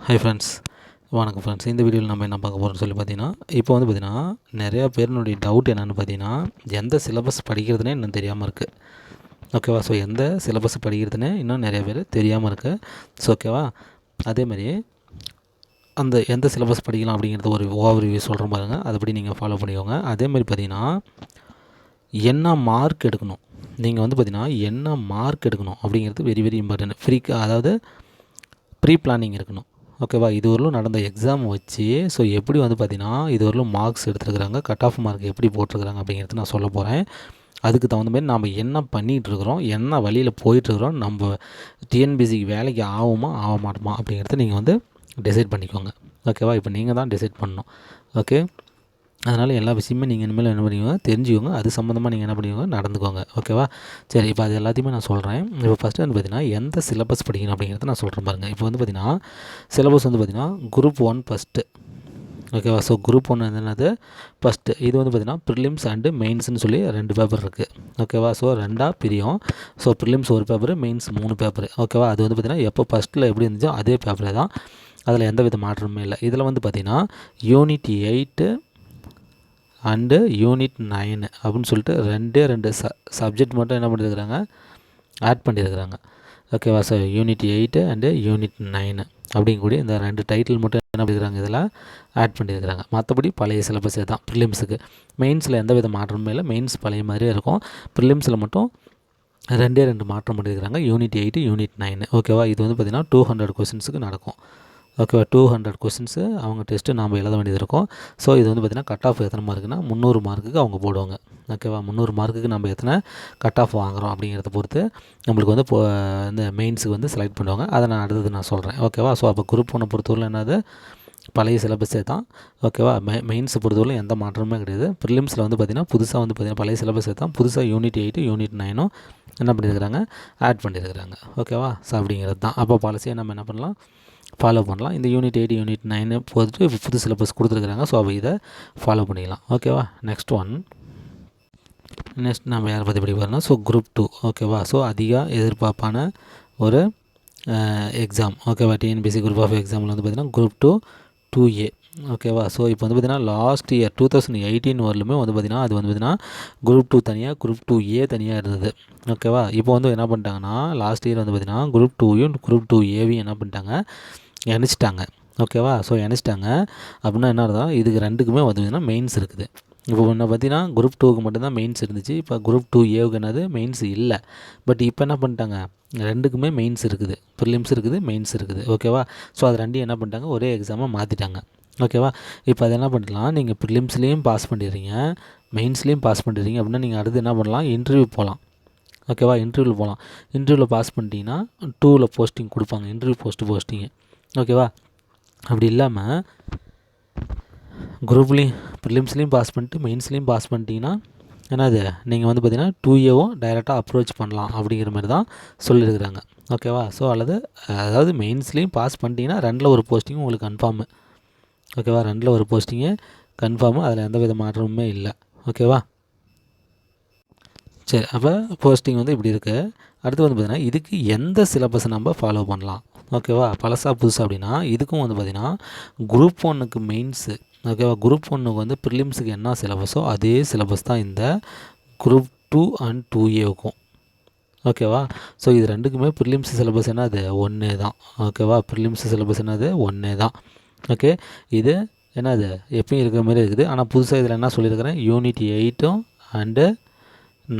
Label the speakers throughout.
Speaker 1: Hi friends, வணக்கம் friends. இந்த வீடியோவில் நம்ம என்ன பார்க்க போகிறோம்னு சொல்லி பார்த்தீங்கன்னா, இப்போ வந்து பார்த்திங்கன்னா நிறையா பேருனுடைய டவுட் என்னென்னு பார்த்தீங்கன்னா, எந்த சிலபஸ் படிக்கிறதுனே இன்னும் தெரியாமல் இருக்குது. ஓகேவா? ஸோ எந்த சிலபஸ் படிக்கிறதுனே இன்னும் நிறைய பேர் தெரியாமல் இருக்குது. ஸோ ஓகேவா? அதேமாதிரி அந்த எந்த சிலபஸ் படிக்கலாம் அப்படிங்கிறது ஒரு ஓவர்வியூ சொல்கிறேன் பாருங்கள். அதுபடி நீங்கள் ஃபாலோ பண்ணிக்கோங்க. அதேமாதிரி பார்த்தீங்கன்னா என்ன மார்க் எடுக்கணும், நீங்கள் வந்து பார்த்திங்கன்னா என்ன மார்க் எடுக்கணும் அப்படிங்கிறது வெரி வெரி இம்பார்ட்டன்ட். அதாவது ப்ரீ பிளானிங் இருக்கணும். ஓகேவா? இதுவரையிலும் நடந்த எக்ஸாம் வச்சு ஸோ எப்படி வந்து பார்த்திங்கன்னா இதுவரையிலும் மார்க்ஸ் எடுத்துருக்குறாங்க, கட் ஆஃப் மார்க் எப்படி போட்டிருக்கிறாங்க அப்படிங்கிறது நான் சொல்ல போகிறேன். அதுக்கு தகுந்த மாதிரி நம்ம என்ன பண்ணிகிட்ருக்குறோம், என்ன வழியில் போயிட்டுருக்குறோம், நம்ம டிஎன்பிசிக்கு வேலைக்கு ஆகுமா ஆக மாட்டோமா அப்படிங்கிறத நீங்கள் வந்து டிசைட் பண்ணிக்கோங்க. ஓகேவா? இப்போ நீங்கள் தான் டிசைட் பண்ணணும். ஓகே, அதனால் எல்லா விஷயமே நீங்கள் இனிமேல் என்ன பண்ணிக்கோங்க, தெரிஞ்சுக்கோங்க. அது சம்மந்தமாக நீங்கள் என்ன பண்ணிக்கோங்க, நடந்துக்கோங்க. ஓகேவா? சரி, இப்போ அது எல்லாத்தையுமே நான் சொல்கிறேன். இப்போ ஃபஸ்ட்டு வந்து பார்த்திங்கன்னா எந்த சிலபஸ் படிக்கணும் அப்படிங்கிறத நான் சொல்கிறேன் பாருங்கள். இப்போ வந்து பார்த்திங்கன்னா சிலபஸ் வந்து பார்த்திங்கன்னா குரூப் 1 ஃபஸ்ட்டு. ஓகேவா? ஸோ குரூப் 1 என்னது ஃபஸ்ட்டு. இது வந்து பார்த்திங்கன்னா ப்ரிலிம்ஸ் அண்டு மெயின்ஸ்னு சொல்லி 2 பேப்பர் இருக்குது. ஓகேவா? ஸோ 2ஆக பிரியும். ஸோ ப்ரிலிம்ஸ் ஒரு பேப்பரு, மெயின்ஸ் 3 பேப்பரு. ஓகேவா? அது வந்து பார்த்திங்கன்னா எப்போ ஃபஸ்ட்டில் எப்படி இருந்துச்சோ அதே பேப்பரே தான், அதில் எந்த வித மாற்றமுமே இல்லை. இதில் வந்து பார்த்திங்கன்னா யூனிட் 8 அண்டு யூனிட் 9 அப்படின்னு சொல்லிட்டு ரெண்டு சப்ஜெக்ட் மட்டும் என்ன பண்ணியிருக்கிறாங்க, ஆட் பண்ணியிருக்கிறாங்க. ஓகேவா? ஸோ யூனிட் 8 அண்டு யூனிட் 9 அப்படிங்கக்கூடிய இந்த 2 டைட்டில் மட்டும் என்ன பண்ணியிருக்கிறாங்க, இதில் ஆட் பண்ணியிருக்கிறாங்க. மற்றபடி பழைய சிலபஸே தான் ப்ரிலிம்ஸுக்கு. மெயின்ஸில் எந்த வித மாற்றமுமே இல்லை. மெயின்ஸ் பழைய மாதிரியே இருக்கும். ப்ரிலிம்ஸில் மட்டும் 2 மாற்றம் பண்ணியிருக்கிறாங்க, யூனிட் 8 யூனிட் 9. ஓகேவா? இது வந்து பார்த்திங்கன்னா 200 கொஸ்டின்ஸுக்கு நடக்கும். ஓகேவா? 200 கொஸ்டின்ஸு அவங்க டெஸ்ட்டு நாம் எழுத வேண்டியது இருக்கும். ஸோ இது வந்து பார்த்திங்கன்னா கட் ஆஃப் எத்தனை மார்க்குனா 300 மார்க்குக்கு அவங்க போடுவாங்க. ஓகேவா? 300 மார்க்குக்கு நம்ம எத்தனை கட் ஆஃப் வாங்குகிறோம் அப்படிங்கிறத பொறுத்து நம்மளுக்கு வந்து இந்த மெயின்ஸுக்கு வந்து செலக்ட் பண்ணுவாங்க. அதை நான் அடுத்தது நான் சொல்கிறேன். ஓகேவா? ஸோ அப்போ குரூப் 1 பொறுத்தவரை என்னது, பழைய சிலபஸே தான். ஓகேவா? மெயின்ஸை பொறுத்தவரை எந்த மாற்றமுமே கிடையாது. ப்ரிலிம்ஸில் வந்து பார்த்திங்கன்னா புதுசாக வந்து பார்த்திங்கன்னா பழைய சிலபஸே தான். புதுசாக யூனிட் 8 யூனிட் 9 என்ன பண்ணியிருக்கிறாங்க, ஆட் பண்ணியிருக்கிறாங்க. ஓகேவா? ஸோ அப்படிங்கிறது தான். அப்போ பாலிசியை நம்ம என்ன பண்ணலாம், ஃபாலோ பண்ணலாம். இந்த யூனிட் 8 யூனிட் 9 போட்டு இப்போ புது சிலபஸ் கொடுத்துருக்குறாங்க. ஸோ அப்போ இதை ஃபாலோ பண்ணிக்கலாம். ஓகேவா? நெக்ஸ்ட் நம்ம யாரை பற்றி படிக்கிறோம்னா ஸோ குரூப் 2. ஓகேவா? ஸோ அதிக எதிர்பார்ப்பான ஒரு எக்ஸாம். ஓகேவா? டிஎன்பிசி குரூப் ஆஃப் எக்ஸாமில் வந்து பார்த்திங்கன்னா குரூப் 2 2A. ஓகேவா? ஸோ இப்போ வந்து பார்த்திங்கன்னா லாஸ்ட் இயர் 2018 வரலுமே வந்து பார்த்திங்கன்னா அது வந்து பார்த்திங்கன்னா குரூப் 2 தனியாக, குரூப் 2A தனியாக இருந்தது. ஓகேவா? இப்போ வந்து என்ன பண்ணிட்டாங்கன்னா லாஸ்ட் இயர் வந்து பார்த்திங்கன்னா குரூப் 2யும் குரூப் 2Aவையும் என்ன பண்ணிட்டாங்க, இணைச்சிட்டாங்க. ஓகேவா? ஸோ இணைச்சிட்டாங்க அப்படின்னா என்ன அர்த்தம், இதுக்கு ரெண்டுக்குமே வந்து பார்த்திங்கன்னா மெயின்ஸ் இருக்குது. இப்போ ஒன்று பார்த்திங்கன்னா குரூப் 2க்கு மட்டும்தான் மெயின்ஸ் இருந்துச்சு. இப்போ குரூப் 2Aவுக்கு என்னது, மெயின்ஸ் இல்லை. பட் இப்போ என்ன பண்ணிட்டாங்க, ரெண்டுக்குமே மெயின்ஸ் இருக்குது, ப்ரிலிம்ஸ் இருக்குது, மெயின்ஸ் இருக்குது. ஓகேவா? ஸோ அது ரெண்டையும் என்ன பண்ணிட்டாங்க, ஒரே எக்ஸாமாக மாற்றிட்டாங்க. ஓகேவா? இப்போ அது என்ன பண்ணலாம், நீங்கள் ப்ரிலிம்ஸ்லேயும் பாஸ் பண்ணிடுறீங்க, மெயின்ஸ்லேயும் பாஸ் பண்ணிடுறீங்க அப்படின்னா நீங்கள் அடுத்து என்ன பண்ணலாம், இன்டர்வியூ போகலாம். ஓகேவா? இன்டர்வியூவில் போகலாம். இன்டர்வியூவில் பாஸ் பண்ணிட்டீங்கன்னா 2ல் போஸ்டிங் கொடுப்பாங்க, இன்டர்வியூ போஸ்டிங்கு. ஓகேவா? அப்படி இல்லாமல் குரூப்லேயும் ப்ரிலிம்ஸ்லேயும் பாஸ் பண்ணிட்டு மெயின்ஸ்லேயும் பாஸ் பண்ணிட்டீங்கன்னா என்னது, நீங்கள் வந்து பார்த்திங்கன்னா 2Aவும் டைரெக்டாக அப்ரோச் பண்ணலாம் அப்படிங்கிற மாதிரி தான் சொல்லியிருக்கிறாங்க. ஓகேவா? ஸோ அதாவது மெயின்ஸ்லேயும் பாஸ் பண்ணிட்டீங்கன்னா 2ல் ஒரு போஸ்டிங்கும் உங்களுக்கு கன்ஃபார்மு. ஓகேவா? 2ல் ஒரு போஸ்டிங்கு கன்ஃபார்மு, அதில் எந்த வித மாற்றமுமே இல்லை. ஓகேவா? சரி, அப்போ போஸ்டிங் வந்து இப்படி இருக்குது. அடுத்து வந்து பார்த்திங்கன்னா இதுக்கு எந்த சிலபஸை நம்ம ஃபாலோ பண்ணலாம். ஓகேவா? பழசா புதுசா அப்படின்னா இதுக்கும் வந்து பார்த்திங்கன்னா குரூப் 1க்கு மெயின்ஸு. ஓகேவா? குரூப் 1க்கு வந்து ப்ரிலிம்ஸுக்கு என்ன சிலபஸோ அதே சிலபஸ் தான் இந்த குரூப் 2 அண்ட் 2Aவுக்கும். ஓகேவா? ஸோ இது ரெண்டுக்குமே ப்ரிலிம்ஸ் சிலபஸ் என்னது, ஒன்றே தான். ஓகேவா? ப்ரிலிம்ஸ் சிலபஸ் என்னது, ஒன்றே தான். ஓகே, இது என்னது எப்பயும் இருக்கிற மாதிரி இருக்குது. ஆனால் புதுசாக இதில் என்ன சொல்லியிருக்கிறேன், யூனிட் 8 அண்டு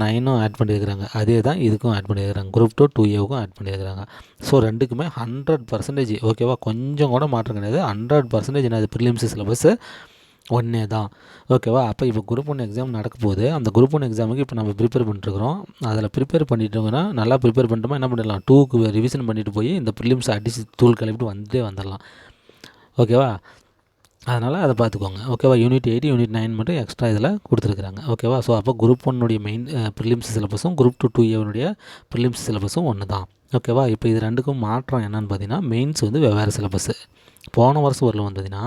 Speaker 1: 9 ஆட் பண்ணியிருக்கிறாங்க. அதே தான் இதுக்கும் ஆட் பண்ணியிருக்கிறாங்க. குரூப் 2 2Aவுக்கும் ஆட் பண்ணியிருக்கிறாங்க. ஸோ ரெண்டுக்குமே 100%. ஓகேவா? கொஞ்சம் கூட மாற்றம் கிடையாது. 100% என்னது, ப்ரிலிம்ஸ் சிலபஸ்ஸு ஒன்றே தான். ஓகேவா? அப்போ இப்போ குரூப் 1 எக்ஸாம் நடக்க போகுது. அந்த குரூப் 1 எக்ஸாமுக்கு இப்போ நம்ம ப்ரிப்பேர் பண்ணிட்டுருக்குறோம். அதில் ப்ரிப்பேர் பண்ணிட்டோங்கன்னா நல்லா ப்ரிப்பேர் பண்ணிட்டோமா என்ன பண்ணிடலாம், 2க்கு ரிவிஷன் பண்ணிட்டு போய் இந்த ப்ரிலிம்ஸ் அடிச்சு தூள் கிளப்பிட்டு வந்துடலாம். ஓகேவா? அதனால் அதை பார்த்துக்கோங்க. ஓகேவா? யூனிட் 8 யூனிட் 9 மட்டும் எக்ஸ்ட்ரா இதில் கொடுத்துருக்குறாங்க. ஓகேவா? ஸோ அப்போ குரூப் 1 மெயின் ப்ரிலிம்ஸ் சிலபஸும் குரூப் 2 2Aவுடைய ப்ரிலிம்ஸ் சிலபஸும் ஒன்று தான். ஓகேவா? இப்போ இது ரெண்டுக்கும் மாற்றம் என்னென்னு பார்த்தீங்கன்னா மெயின்ஸ் வந்து வெவ்வேறு சிலபஸ்ஸு. போன வருஷம் வரல வந்ததுன்னா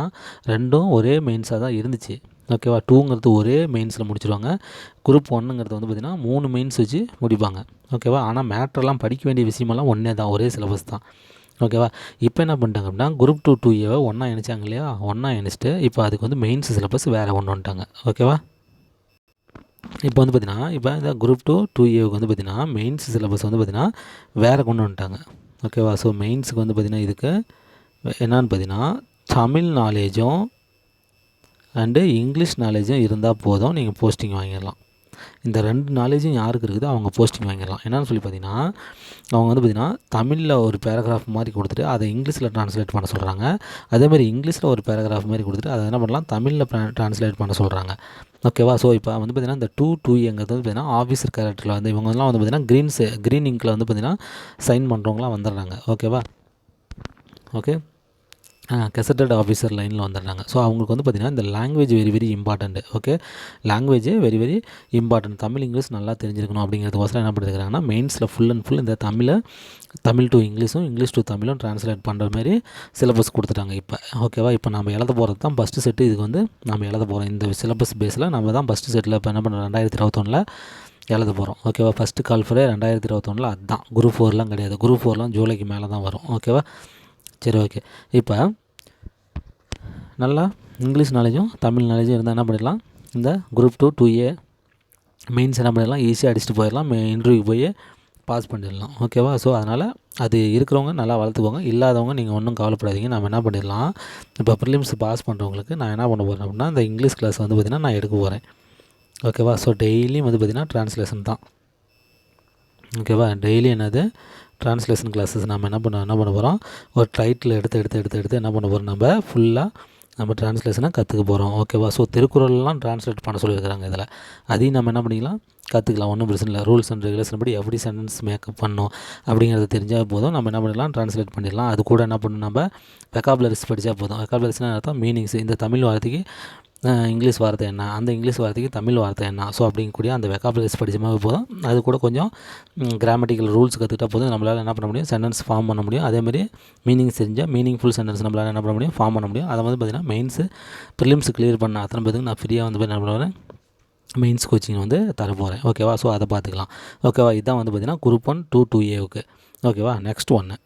Speaker 1: ரெண்டும் ஒரே மெயின்ஸாக தான் இருந்துச்சு. ஓகேவா? 2ங்கிறது ஒரே மெயின்ஸில் முடிச்சிடுவாங்க. குரூப் 1ங்கிறது வந்து பார்த்திங்கன்னா 3 மெயின்ஸ் வச்சு முடிப்பாங்க. ஓகேவா? ஆனால் மேட்ரெல்லாம் படிக்க வேண்டிய விஷயமெல்லாம் ஒன்றே தான், ஒரே சிலபஸ் தான். ஓகேவா. இப்போ என்ன பண்ணிட்டாங்க அப்படின்னா குரூப் 2 2ஏவை ஒன்றா இணைச்சாங்க இல்லையா, ஒன்றா இணைச்சிட்டு இப்போ அதுக்கு வந்து மெயின்ஸ் சிலபஸ் வேறு கொண்டு வந்துட்டாங்க. ஓகேவா. இப்போ வந்து பார்த்திங்கன்னா இப்போ இந்த குரூப் 2 2ஏவுக்கு வந்து பார்த்திங்கன்னா மெயின்ஸ் சிலபஸ் வந்து பார்த்திங்கன்னா வேறு கொண்டு வந்துட்டாங்க. ஓகேவா. ஸோ மெயின்ஸுக்கு வந்து பார்த்திங்கன்னா இதுக்கு என்னான்னு பார்த்தீங்கன்னா தமிழ் நாலேஜும் அண்டு இங்கிலீஷ் நாலேஜும் இருந்தால் போதும், நீங்கள் போஸ்டிங் வாங்கிடலாம். இந்த 2 நாலேஜும் யாருக்கு இருக்குதோ அவங்க போஸ்டிங் வாங்கிடலாம். என்னன்னு சொல்லி பார்த்தீங்கன்னா அவங்க வந்து பார்த்திங்கன்னா தமிழில் ஒரு பேராகிராஃப் மாதிரி கொடுத்துட்டு அதை இங்கிலீஷில் ட்ரான்ஸ்லேட் பண்ண சொல்கிறாங்க. அதேமாதிரி இங்கிலீஷில் ஒரு பேராகிராஃப் மாதிரி கொடுத்துட்டு அதை என்ன பண்ணலாம் தமிழில் ட்ரான்ஸ்லேட் பண்ண சொல்கிறாங்க. ஓகேவா. ஸோ இப்போ வந்து பார்த்திங்கன்னா இந்த 2 2ஏங்கிறது வந்து பார்த்திங்கன்னா ஆஃபீஸர் கேரக்டரில் வந்து இவங்கெல்லாம் வந்து பார்த்திங்கன்னா க்ரீன் இங்கில் வந்து பார்த்திங்கன்னா சைன் பண்ணுறவங்களாம் வந்துடுறாங்க. ஓகேவா. ஓகே. கெசட்டட் ஆஃபீஸர் லைனில் வந்துடுறாங்க. ஸோ அவங்களுக்கு வந்து பார்த்திங்கன்னா இந்த language very very important. Okay. Language very very important. Tamil English நல்லா தெரிஞ்சிருக்கணும் அப்படிங்கிறதுக்கோசரம் என்ன பண்ணிருக்காங்கன்னா மெயின்ஸில் ஃபுல் அண்ட் ஃபுல் இந்த தமிழ் டு இங்கிலீஷும் இங்கிலீஷ் டு தமிழும் ட்ரான்ஸ்லேட் பண்ணுற மாதிரி சிலபஸ் கொடுத்துட்டாங்க இப்போ. ஓகேவா. இப்போ நம்ம எழுத போகிறது தான் ஃபஸ்ட்டு செட்டு. இதுக்கு வந்து நம்ம எழுத போகிறோம் இந்த சிலபஸ் பேஸில் நம்ம தான் ஃபஸ்ட்டு செட்டில் இப்போ என்ன பண்ணுறோம் 2021 எழுத போகிறோம். ஓகேவா. ஃபஸ்ட்டு கால் ஃபரே 2021 அதுதான். குரூப் 4லாம் கிடையாது. குரூப் 4லாம் ஜூலைக்கு மேலே தான் வரும். ஓகேவா. சரி ஓகே. இப்போ நல்லா இங்கிலீஷ் நாலேஜும் தமிழ் நாலேஜும் இருந்தால் என்ன பண்ணிடலாம், இந்த குரூப் 2 2ஏ மெயின்ஸ் என்ன பண்ணிடலாம் ஈஸியாக அடிச்சுட்டு போயிடலாம். இன்டர்வியூக்கு போய் பாஸ் பண்ணிடலாம். ஓகேவா. ஸோ அதனால் அது இருக்கிறவங்க நல்லா வளர்த்துக்கோங்க. இல்லாதவங்க நீங்கள் ஒன்றும் கவலைப்படாதீங்க. நம்ம என்ன பண்ணிடலாம் இப்போ ப்ரிலிம்ஸ் பாஸ் பண்ணுறவங்களுக்கு நான் என்ன பண்ண போகிறேன் அப்படின்னா இந்த இங்கிலீஷ் கிளாஸ் வந்து பார்த்திங்கன்னா நான் எடுக்க போகிறேன். ஓகேவா. ஸோ டெய்லியும் வந்து பார்த்திங்கன்னா ட்ரான்ஸ்லேஷன் தான். ஓகேவா. டெய்லி என்னது ட்ரான்ஸ்லேஷன் கிளாஸஸ் நம்ம என்ன பண்ண போகிறோம், ஒரு டைட்டில் எடுத்து என்ன பண்ண போகிறோம், நம்ம ஃபுல்லாக நம்ம ட்ரான்ஸ்லேஷனை கற்றுக்க போகிறோம். ஓகேவா. ஸோ திருக்குறள்லாம் ட்ரான்ஸ்லேட் பண்ண சொல்லியிருக்கிறாங்க இதில். அதையும் நம்ம என்ன பண்ணிக்கலாம் கற்றுக்கலாம். ஒன்றும் பிரச்சனை இல்லை. ரூல்ஸ் அண்ட் ரெகுலேஷன் படி எப்படி சென்டென்ஸ் மேக்கப் பண்ணணும் அப்படிங்கிறது தெரிஞ்சால் போதும். நம்ம என்ன பண்ணிடலாம் ட்ரான்ஸ்லேட் பண்ணிடலாம். அது கூட என்ன பண்ணணும் நம்ம வெக்காபுலரிஸ் படித்தா போதும். வெக்காபுலரிஸ்னால் அர்த்தம் மீனிங்ஸ். இந்த தமிழ் வார்த்தைக்கு இங்கிலீஷ் வார்த்தை என்ன, அந்த இங்கிலீஷ் வார்த்தைக்கு தமிழ் வார்த்தை என்ன, ஸோ அப்படிங்கக்கூடிய அந்த வெக்காபுலரிஸ் படித்தமாக போதும். அது கூட கொஞ்சம் கிராமட்டிக்கல் ரூல்ஸ் கற்றுக்கிட்டா போதும். நம்மளால் என்ன பண்ண முடியும் சென்டென்ஸ் ஃபார்ம் பண்ண முடியும். அதேமாதிரி மீனிங் தெரிஞ்சால் மீனிங்ஃபுல் சென்டென்ஸ் நம்மளால் என்ன பண்ண முடியும் ஃபார்ம் பண்ண முடியும். அதை வந்து பார்த்திங்கன்னா மெயின்ஸு ப்ரிலிம்ஸ் கிளியர் பண்ண அத்தனை பேருக்கு நான் ஃப்ரீயாக வந்து என்ன பண்ணுவேன் மெயின்ஸ் கோச்சிங் வந்து தர போகிறேன். ஓகேவா. ஸோ அதை பார்த்துக்கலாம். ஓகேவா. இதுதான் வந்து பார்த்திங்கன்னா குரூப் 1 2 2ஏவுக்கு. ஓகேவா. நெக்ஸ்ட் ஒன்று.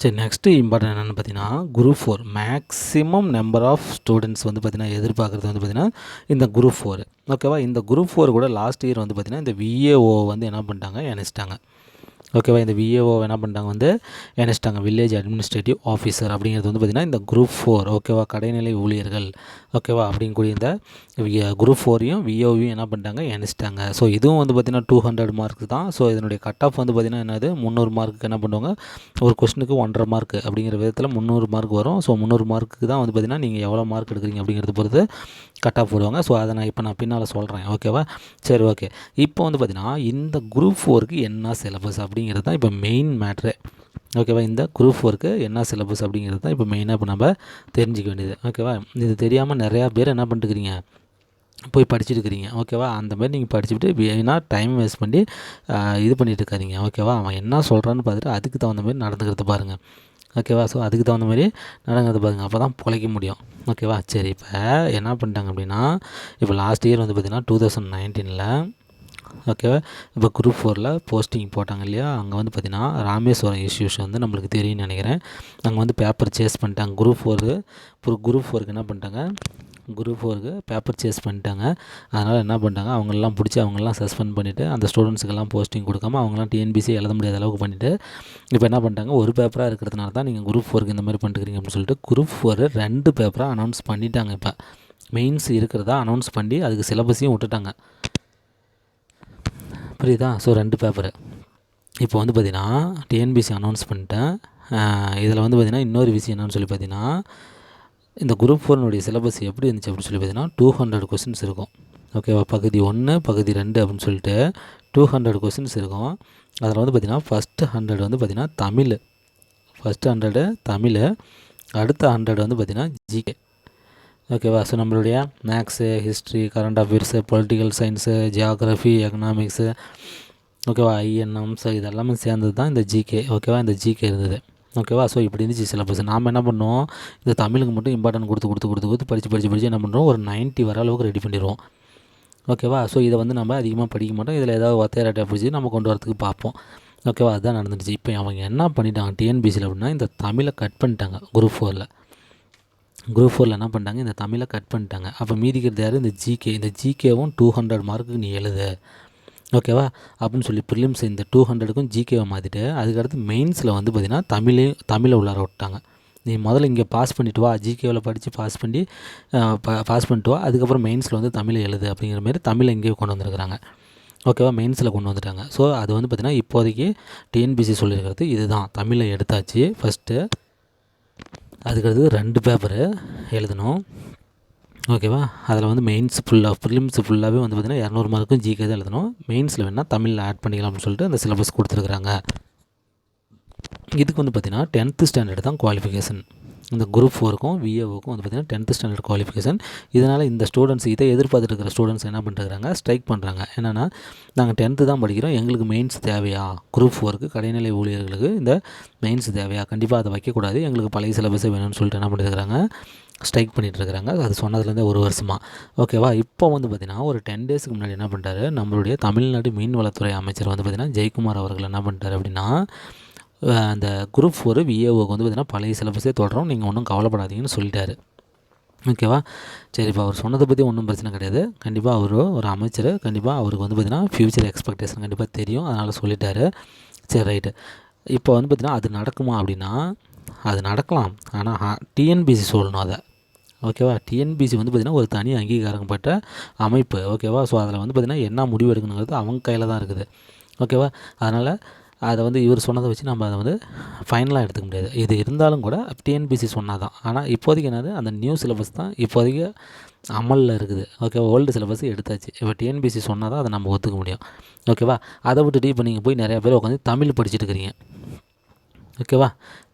Speaker 1: சரி நெக்ஸ்ட்டு இம்பார்ட்டன் என்னென்னு பார்த்தீங்கன்னா group 4 maximum number of students வந்து பார்த்திங்கன்னா எதிர்பார்க்குறது வந்து பார்த்திங்கன்னா இந்த குரூப் 4. ஓகேவா. இந்த குரூப் 4 கூட லாஸ்ட் இயர் வந்து பார்த்திங்கன்னா இந்த விஏஓ வந்து என்ன பண்ணிட்டாங்க இணைச்சிட்டாங்க. ஓகேவா. இந்த விஏஓ என்ன பண்ணிட்டாங்க வந்து இணைச்சிட்டாங்க. வில்லேஜ் அட்மினிஸ்ட்ரேட்டிவ் ஆஃபீஸர் அப்படிங்கிறது வந்து பார்த்திங்கன்னா இந்த குரூப் 4. ஓகேவா. கடைநிலை ஊழியர்கள். ஓகேவா. அப்படிங்கக்கூடிய இந்த குரூப் 4ஐயும் விஏஓவையும் என்ன பண்ணிட்டாங்க இணைச்சிட்டாங்க. ஸோ இதுவும் வந்து பார்த்திங்கன்னா 200 மார்க் தான். ஸோ இதனுடைய கட் ஆஃப் வந்து பார்த்திங்கன்னா என்னது 300 மார்க்குக்கு என்ன பண்ணுவாங்க ஒரு கொஸ்டினுக்கு 1.5 மார்க் அப்படிங்கிற விதத்தில் 300 மார்க் வரும். ஸோ 300 மார்க்குக்கு தான் வந்து பார்த்திங்கன்னா நீங்கள் எவ்வளோ மார்க் எடுக்கிறீங்க அப்படிங்கிறத பொறுத்து கட் ஆஃப் போடுவாங்க. ஸோ அதை நான் பின்னால் சொல்கிறேன். ஓகேவா. சரி ஓகே. இப்போ வந்து பார்த்திங்கன்னா இந்த குரூப் 4க்கு என்ன சிலபஸ் அப்படிங்கிறது தான் இப்போ மெயின் மேட்ரு. ஓகேவா. இந்த குரூப் 4க்கு என்ன சிலபஸ் அப்படிங்கிறது தான் இப்போ மெயினாக இப்போ நம்ம தெரிஞ்சிக்க வேண்டியது. ஓகேவா. இது தெரியாமல் நிறையா பேர் என்ன பண்ணிட்டுருக்கிறீங்க போய் படிச்சுட்டுருக்கிறீங்க. ஓகேவா. அந்த மாதிரி நீங்கள் படிச்சுட்டு ஏன்னா டைம் வேஸ்ட் பண்ணி இது பண்ணிட்டு இருக்காதீங்க. ஓகேவா. அவன் என்ன சொல்கிறான்னு பார்த்துட்டு அதுக்கு தகுந்த மாதிரி நடந்துக்கிறத பாருங்கள். ஓகேவா. ஸோ அதுக்கு தகுந்த மாதிரி நடங்கிறது பாருங்கள். அப்போ தான் பிழைக்க முடியும். ஓகேவா. சரி இப்போ என்ன பண்ணிட்டாங்க அப்படின்னா இப்போ லாஸ்ட் இயர் வந்து பார்த்திங்கன்னா 2019 ஓகேவா இப்போ குரூப் 4ல் போஸ்டிங் போட்டாங்க இல்லையா, அங்கே வந்து பார்த்திங்கன்னா ராமேஸ்வரம் இன்ஸ்டியூஷன் வந்து நம்மளுக்கு தெரியும்னு நினைக்கிறேன். அங்கே வந்து பேப்பர் சேஸ் பண்ணிட்டாங்க குரூப் 4க்கு என்ன பண்ணிட்டாங்க குரூப் 4க்கு பேப்பர் சேஸ் பண்ணிட்டாங்க. அதனால் என்ன பண்ணிட்டாங்க அவங்களெலாம் பிடிச்சி அவங்களெலாம் சஸ்பெண்ட் பண்ணிவிட்டு அந்த ஸ்டூடெண்ட்ஸுக்கெல்லாம் போஸ்டிங் கொடுக்காம அவங்களாம் டிஎன்பிசி எழுத முடியாத அளவுக்கு பண்ணிவிட்டு இப்போ என்ன பண்ணிட்டாங்க ஒரு பேப்பராக இருக்கிறதுனால தான் நீங்கள் குரூப் 4க்கு இந்த மாதிரி பண்ணிட்டுக்கிறீங்க அப்படின்னு சொல்லிட்டு குரூப் 4 2 பேப்பராக அனௌன்ஸ் பண்ணிட்டாங்க. இப்போ மெயின்ஸ் இருக்கிறதா அனௌன்ஸ் பண்ணி அதுக்கு சிலபஸையும் விட்டுட்டாங்க. புரியுதா. ஸோ 2 பேப்பரு இப்போ வந்து பார்த்திங்கன்னா டிஎன்பிசி அனௌன்ஸ் பண்ணிட்டேன். இதில் வந்து பார்த்திங்கன்னா இன்னொரு விஷயம் என்னன்னு சொல்லி பார்த்திங்கன்னா இந்த குரூப் 4னுடைய சிலபஸ் எப்படி இருந்துச்சு அப்படின்னு சொல்லி பார்த்திங்கன்னா 200 கொஸ்டின்ஸ் இருக்கும். ஓகேவா. பகுதி 1 பகுதி 2 அப்படின்னு சொல்லிட்டு 200 கொஸ்டின்ஸ் இருக்கும். அதில் வந்து பார்த்திங்கன்னா ஃபஸ்ட்டு 100 வந்து பார்த்திங்கன்னா தமிழ். ஃபஸ்ட்டு 100 தமிழ். அடுத்த 100 வந்து பார்த்திங்கன்னா ஜிகே. ஓகேவா. ஸோ நம்மளுடைய maths history current affairs political science geography economics ஓகேவா ஐஎன்எம் ஸோ இதெல்லாமே சேர்ந்தது தான் இந்த ஜிகே. ஓகேவா. இந்த ஜிகே இருந்தது. ஓகேவா. ஸோ இப்படி இருந்துச்சு சிலபஸ். நாம் என்ன பண்ணோம் இந்த தமிழுக்கு மட்டும் இம்பார்ட்டன்ட் கொடுத்து படித்து என்ன பண்ணுறோம் ஒரு 90 வர அளவுக்கு ரெடி பண்ணிடுவோம். ஓகேவா. ஸோ இதை வந்து நம்ம அதிகமாக படிக்க மாட்டோம். இதில் ஏதாவது ஒத்தையராட்டியாக பிடிச்சி நம்ம கொண்டு வரதுக்கு பார்ப்போம். ஓகேவா, அதுதான் நடந்துடுச்சு. இப்போ அவங்க என்ன பண்ணிட்டாங்க டிஎன்பிசியில் அப்படின்னா, இந்த தமிழை கட் பண்ணிட்டாங்க. குரூப் ஃபோரில் என்ன பண்ணிட்டாங்க, இந்த தமிழை கட் பண்ணிட்டாங்க. அப்போ மீதிக்கிறது யார், இந்த ஜிகே. இந்த ஜிகேவும் 200 மார்க்குக்கு நீ எழுது, ஓகேவா அப்படின்னு சொல்லி ப்ரிலிம்ஸ் இந்த 200க்கும் ஜிகேவை மாற்றிட்டு அதுக்கடுத்து மெயின்ஸில் வந்து பார்த்திங்கன்னா தமிழை உள்ளார விட்டாங்க. நீ முதல்ல இங்கே பாஸ் பண்ணிவிட்டு வா, ஜிகேவில் படித்து பாஸ் பண்ணிட்டு வா, அதுக்கப்புறம் மெயின்ஸில் வந்து தமிழை எழுது அப்படிங்கிற மாதிரி தமிழை இங்கேயே கொண்டு வந்திருக்கிறாங்க. ஓகேவா, மெயின்ஸில் கொண்டு வந்துட்டாங்க. ஸோ அது வந்து பார்த்திங்கன்னா இப்போதைக்கு டிஎன்பிசி சொல்லியிருக்கிறது இதுதான். தமிழை எடுத்தாச்சு ஃபஸ்ட்டு, அதுக்கடுத்து 2 பேப்பரு எழுதணும். ஓகேவா, அதில் வந்து மெயின்ஸ் ப்ரிலிம்ஸ் ஃபுல்லாகவே வந்து பார்த்திங்கன்னா 200 மார்க்கும் ஜிகே தான் எழுதணும். மெயின்ஸில் வேணால் தமிழில் ஆட் பண்ணிக்கலாம் அப்படின்னு சொல்லிட்டு அந்த சிலபஸ் கொடுத்துருக்குறாங்க. இதுக்கு வந்து பார்த்திங்கன்னா 10th ஸ்டாண்டர்ட் தான் குவாலிஃபிகேஷன். இந்த குரூப் 4க்கும் விஏஓக்கும் வந்து பார்த்திங்கன்னா 10th ஸ்டாண்டர்ட் குவாலிஃபிகேஷன். இதனால் இந்த ஸ்டூடெண்ட்ஸ் இதை எதிர்பார்த்துட்டு இருக்கிற ஸ்டூடெண்ட்ஸ் என்ன பண்ணுறாங்க, ஸ்ட்ரைக் பண்ணுறாங்க. என்னென்னா, நாங்கள் 10th தான் படிக்கிறோம், எங்களுக்கு மெயின்ஸ் தேவையா, குரூப் 4க்கு கடைநிலை ஊழியர்களுக்கு இந்த மெயின்ஸ் தேவையா, கண்டிப்பாக அதை வைக்கக்கூடாது, எங்களுக்கு பழைய சிலபஸே வேணும்னு சொல்லிட்டு என்ன பண்ணியிருக்கிறாங்க, ஸ்ட்ரைக் பண்ணிகிட்டு இருக்கிறாங்க. அது சொன்னதுலேருந்தே 1 வருஷமாக. ஓகேவா, இப்போ வந்து பார்த்திங்கன்னா ஒரு 10 டேஸ்க்கு முன்னாடி என்ன பண்ணிட்டாரு, நம்மளுடைய தமிழ்நாடு மீன்வளத்துறை அமைச்சர் வந்து பார்த்திங்கன்னா ஜெயக்குமார் அவர்கள் என்ன பண்ணிட்டார் அப்படின்னா, அந்த குரூப் 4 விஏஓக்கு வந்து பார்த்திங்கன்னா பழைய சிலபஸே தொடரும், நீங்கள் ஒன்றும் கவலைப்படாதீங்கன்னு சொல்லிட்டாரு. ஓகேவா, சரி. இப்போ அவர் சொன்னதை பற்றி ஒன்றும் பிரச்சனை கிடையாது. கண்டிப்பாக ஒரு அமைச்சர், கண்டிப்பாக அவருக்கு வந்து பார்த்திங்கன்னா ஃப்யூச்சர் எக்ஸ்பெக்டேஷன் கண்டிப்பாக தெரியும், அதனால் சொல்லிட்டாரு. சரி, ரைட்டு. இப்போ வந்து பார்த்திங்கன்னா அது நடக்குமா அப்படின்னா, அது நடக்கலாம். ஆனால் டிஎன்பிசி சொல்லணும் அதை. ஓகேவா, டிஎன்பிசி வந்து பார்த்திங்கன்னா ஒரு தனி அங்கீகாரம் பெற்ற அமைப்பு. ஓகேவா, ஸோ அதில் வந்து பார்த்திங்கன்னா என்ன முடிவு எடுக்கணுங்கிறது அவங்க கையில் தான் இருக்குது. ஓகேவா, அதனால் அதை வந்து இவர் சொன்னதை வச்சு நம்ம அதை வந்து ஃபைனலாக எடுத்துக்க முடியாது. இது இருந்தாலும் கூட டிஎன்பிசி சொன்னால் தான். ஆனால் இப்போதைக்கு என்னது, அந்த நியூ சிலபஸ் தான் இப்போதைக்கு அமலில் இருக்குது. ஓகேவா, ஓல்டு சிலபஸ் எடுத்தாச்சு. இப்போ டிஎன்பிசி சொன்னால் தான் அதை நம்ம ஒத்துக்க முடியும். ஓகேவா, அதை விட்டுட்டு இப்போ நீங்கள் போய் நிறையா பேர் உட்காந்து தமிழ் படிச்சுட்டு இருக்கிறீங்க. ஓகேவா,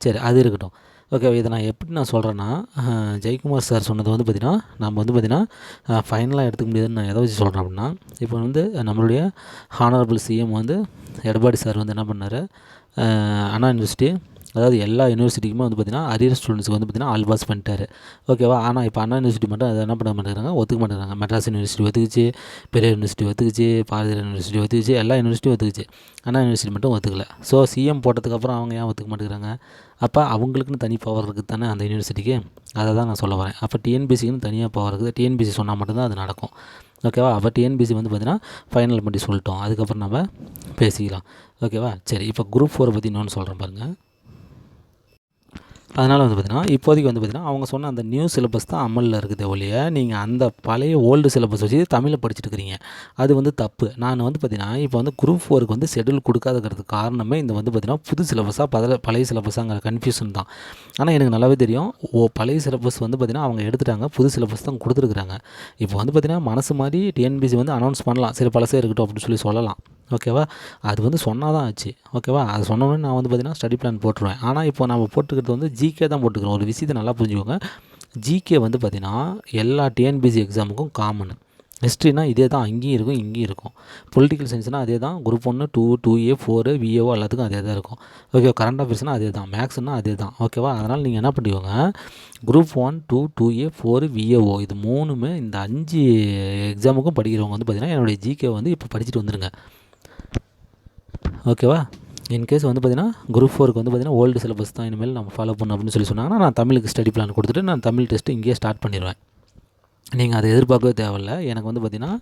Speaker 1: சரி, அது இருக்கட்டும். ஓகே, இதை நான் எப்படி நான் சொல்கிறேன்னா, ஜெயக்குமார் சார் சொன்னது வந்து பார்த்திங்கன்னா நம்ம வந்து பார்த்திங்கன்னா ஃபைனலாக எடுத்துக்க முடியாதுன்னு நான் எதை வச்சு சொல்கிறேன் அப்படின்னா, இப்போ வந்து நம்மளுடைய ஹானரபிள் சிஎம் வந்து எடப்பாடி சார் வந்து என்ன பண்ணார், அண்ணா யூனிவர்சிட்டி, அதாவது எல்லா யூனிவர்சிட்டிக்குமே வந்து பார்த்திங்கன்னா அரியர் ஸ்டூடெண்ட்ஸுக்கு வந்து பார்த்திங்கன்னா ஆல் பாஸ் பண்ணிட்டார். ஓகேவா, ஆனால் இப்போ அண்ணா யூனிவர்சிட்டி மட்டும் அதை என்ன பண்ண மாட்டேங்கிறாங்க, ஒத்துக்க மாட்டேங்கிறாங்க. மெட்ராஸ் யூனிவர்சிட்டி ஒத்துக்குச்சு, பெரிய யூனிவர்சிட்டி ஒத்துக்குச்சு, பாரதியார் யூனிவர்சிட்டி ஒத்துக்குச்சு, எல்லா யூனிவர்சிட்டியும் ஒத்துக்குச்சு. அண்ணா யூனிவர்சிட்டி மட்டும் ஒத்துக்கலை. ஸோ சிஎம் போட்டதுக்கப்புறம் அவங்க ஏன் ஒத்துக்க மாட்டேங்கிறாங்க, அப்போ அவங்களுக்குன்னு தனி பவர் இருக்குது தானே அந்த யூனிவர்சிட்டிக்கு, அதை தான் நான் சொல்ல வரேன். அப்போ டிஎன்பிசிக்குன்னு தனியாக பவர் இருக்குது, டிஎன்பிசி சொன்னால் மட்டும்தான் அது நடக்கும். ஓகேவா, அப்போ டிஎன்பிசி வந்து பார்த்திங்கன்னா ஃபைனல் பண்ணி சொல்லிட்டோம், அதுக்கப்புறம் நம்ம பேசிக்கலாம். ஓகேவா, சரி. இப்போ குரூப் 4 பற்றி இன்னொன்று சொல்கிறேன் பாருங்கள். அதனால் வந்து பார்த்திங்கன்னா இப்போதைக்கு வந்து பார்த்திங்கன்னா அவங்க சொன்ன அந்த நியூ சிலபஸ் தான் அமலில் இருக்குது ஒழிய, நீங்கள் அந்த பழைய ஓல்டு சிலபஸ் வச்சு தமிழில் படிச்சுட்டு இருக்கிறீங்க. அது வந்து தப்பு. நான் வந்து பார்த்திங்கன்னா இப்போ வந்து குரூப் 4க்கு வந்து ஷெடியூல் கொடுக்காததுக்கு காரணமே இந்த வந்து பார்த்திங்கன்னா புது சிலபஸாக பழைய சிலபஸாங்கிற கன்ஃபியூஷன் தான். ஆனால் எனக்கு நல்லாவே தெரியும், பழைய சிலபஸ் வந்து பார்த்திங்கன்னா அவங்க எடுத்துட்டாங்க, புது சிலபஸ் தான் கொடுத்துருக்குறாங்க. இப்போ வந்து பார்த்திங்கன்னா மனசு மாதிரி டிஎன்பிசி வந்து அனௌன்ஸ் பண்ணலாம், சரி பழசே இருக்கட்டும் அப்படின்னு சொல்லலாம். ஓகேவா, அது வந்து சொன்னால் தான் ஆச்சு. ஓகேவா, அது சொன்னோன்னே நான் வந்து பார்த்திங்கன்னா ஸ்டடி பிளான் போட்டுருவேன். ஆனால் இப்போ நம்ம போட்டுக்கிறது வந்து ஜிகே தான் போட்டுக்கிறோம். ஒரு விஷயத்தை நல்லா புரிஞ்சுக்கோங்க, ஜிகே வந்து பார்த்திங்கன்னா எல்லா டிஎன்பிசி எக்ஸாமுக்கும் காமனு. ஹிஸ்ட்ரினா இதே தான், அங்கேயும் இருக்கும் இங்கேயும் இருக்கும். பொலிட்டிக்கல் சயின்ஸ்னால் அதே தான், குரூப் 1 2 2A 4 விஏஓ எல்லாத்துக்கும் அதே தான் இருக்கும். ஓகே, கரண்ட் அஃபேர்ஸ்னால் அதே தான், மேக்ஸ்னால் அதே தான். ஓகேவா, அதனால் நீங்கள் என்ன பண்ணிக்கோங்க, குரூப் 1 2 2A 4 விஏஓ இது 3மே இந்த 5 எக்ஸாமுக்கும் படிக்கிறவங்க வந்து பார்த்திங்கன்னா என்னுடைய ஜிகே வந்து இப்போ படிச்சுட்டு வந்துடுங்க. ஓகேவா, இன்கேஸ் வந்து பார்த்திங்கன்னா குரூப் 4க்கு வந்து பார்த்திங்கன்னா ஓல்டு சிலபஸ் தான் இனிமேல் நம்ம ஃபாலோ பண்ணணும் அப்படின்னு சொன்னாங்கன்னா, நான் தமிழுக்கு ஸ்டடி பிளான் கொடுத்துட்டு நான் தமிழ் டெஸ்ட்டு இங்கேயே ஸ்டார்ட் பண்ணிடுவேன். நீங்கள் அதை எதிர்பார்க்கவே தேவையில்ல. எனக்கு வந்து பார்த்திங்கன்னா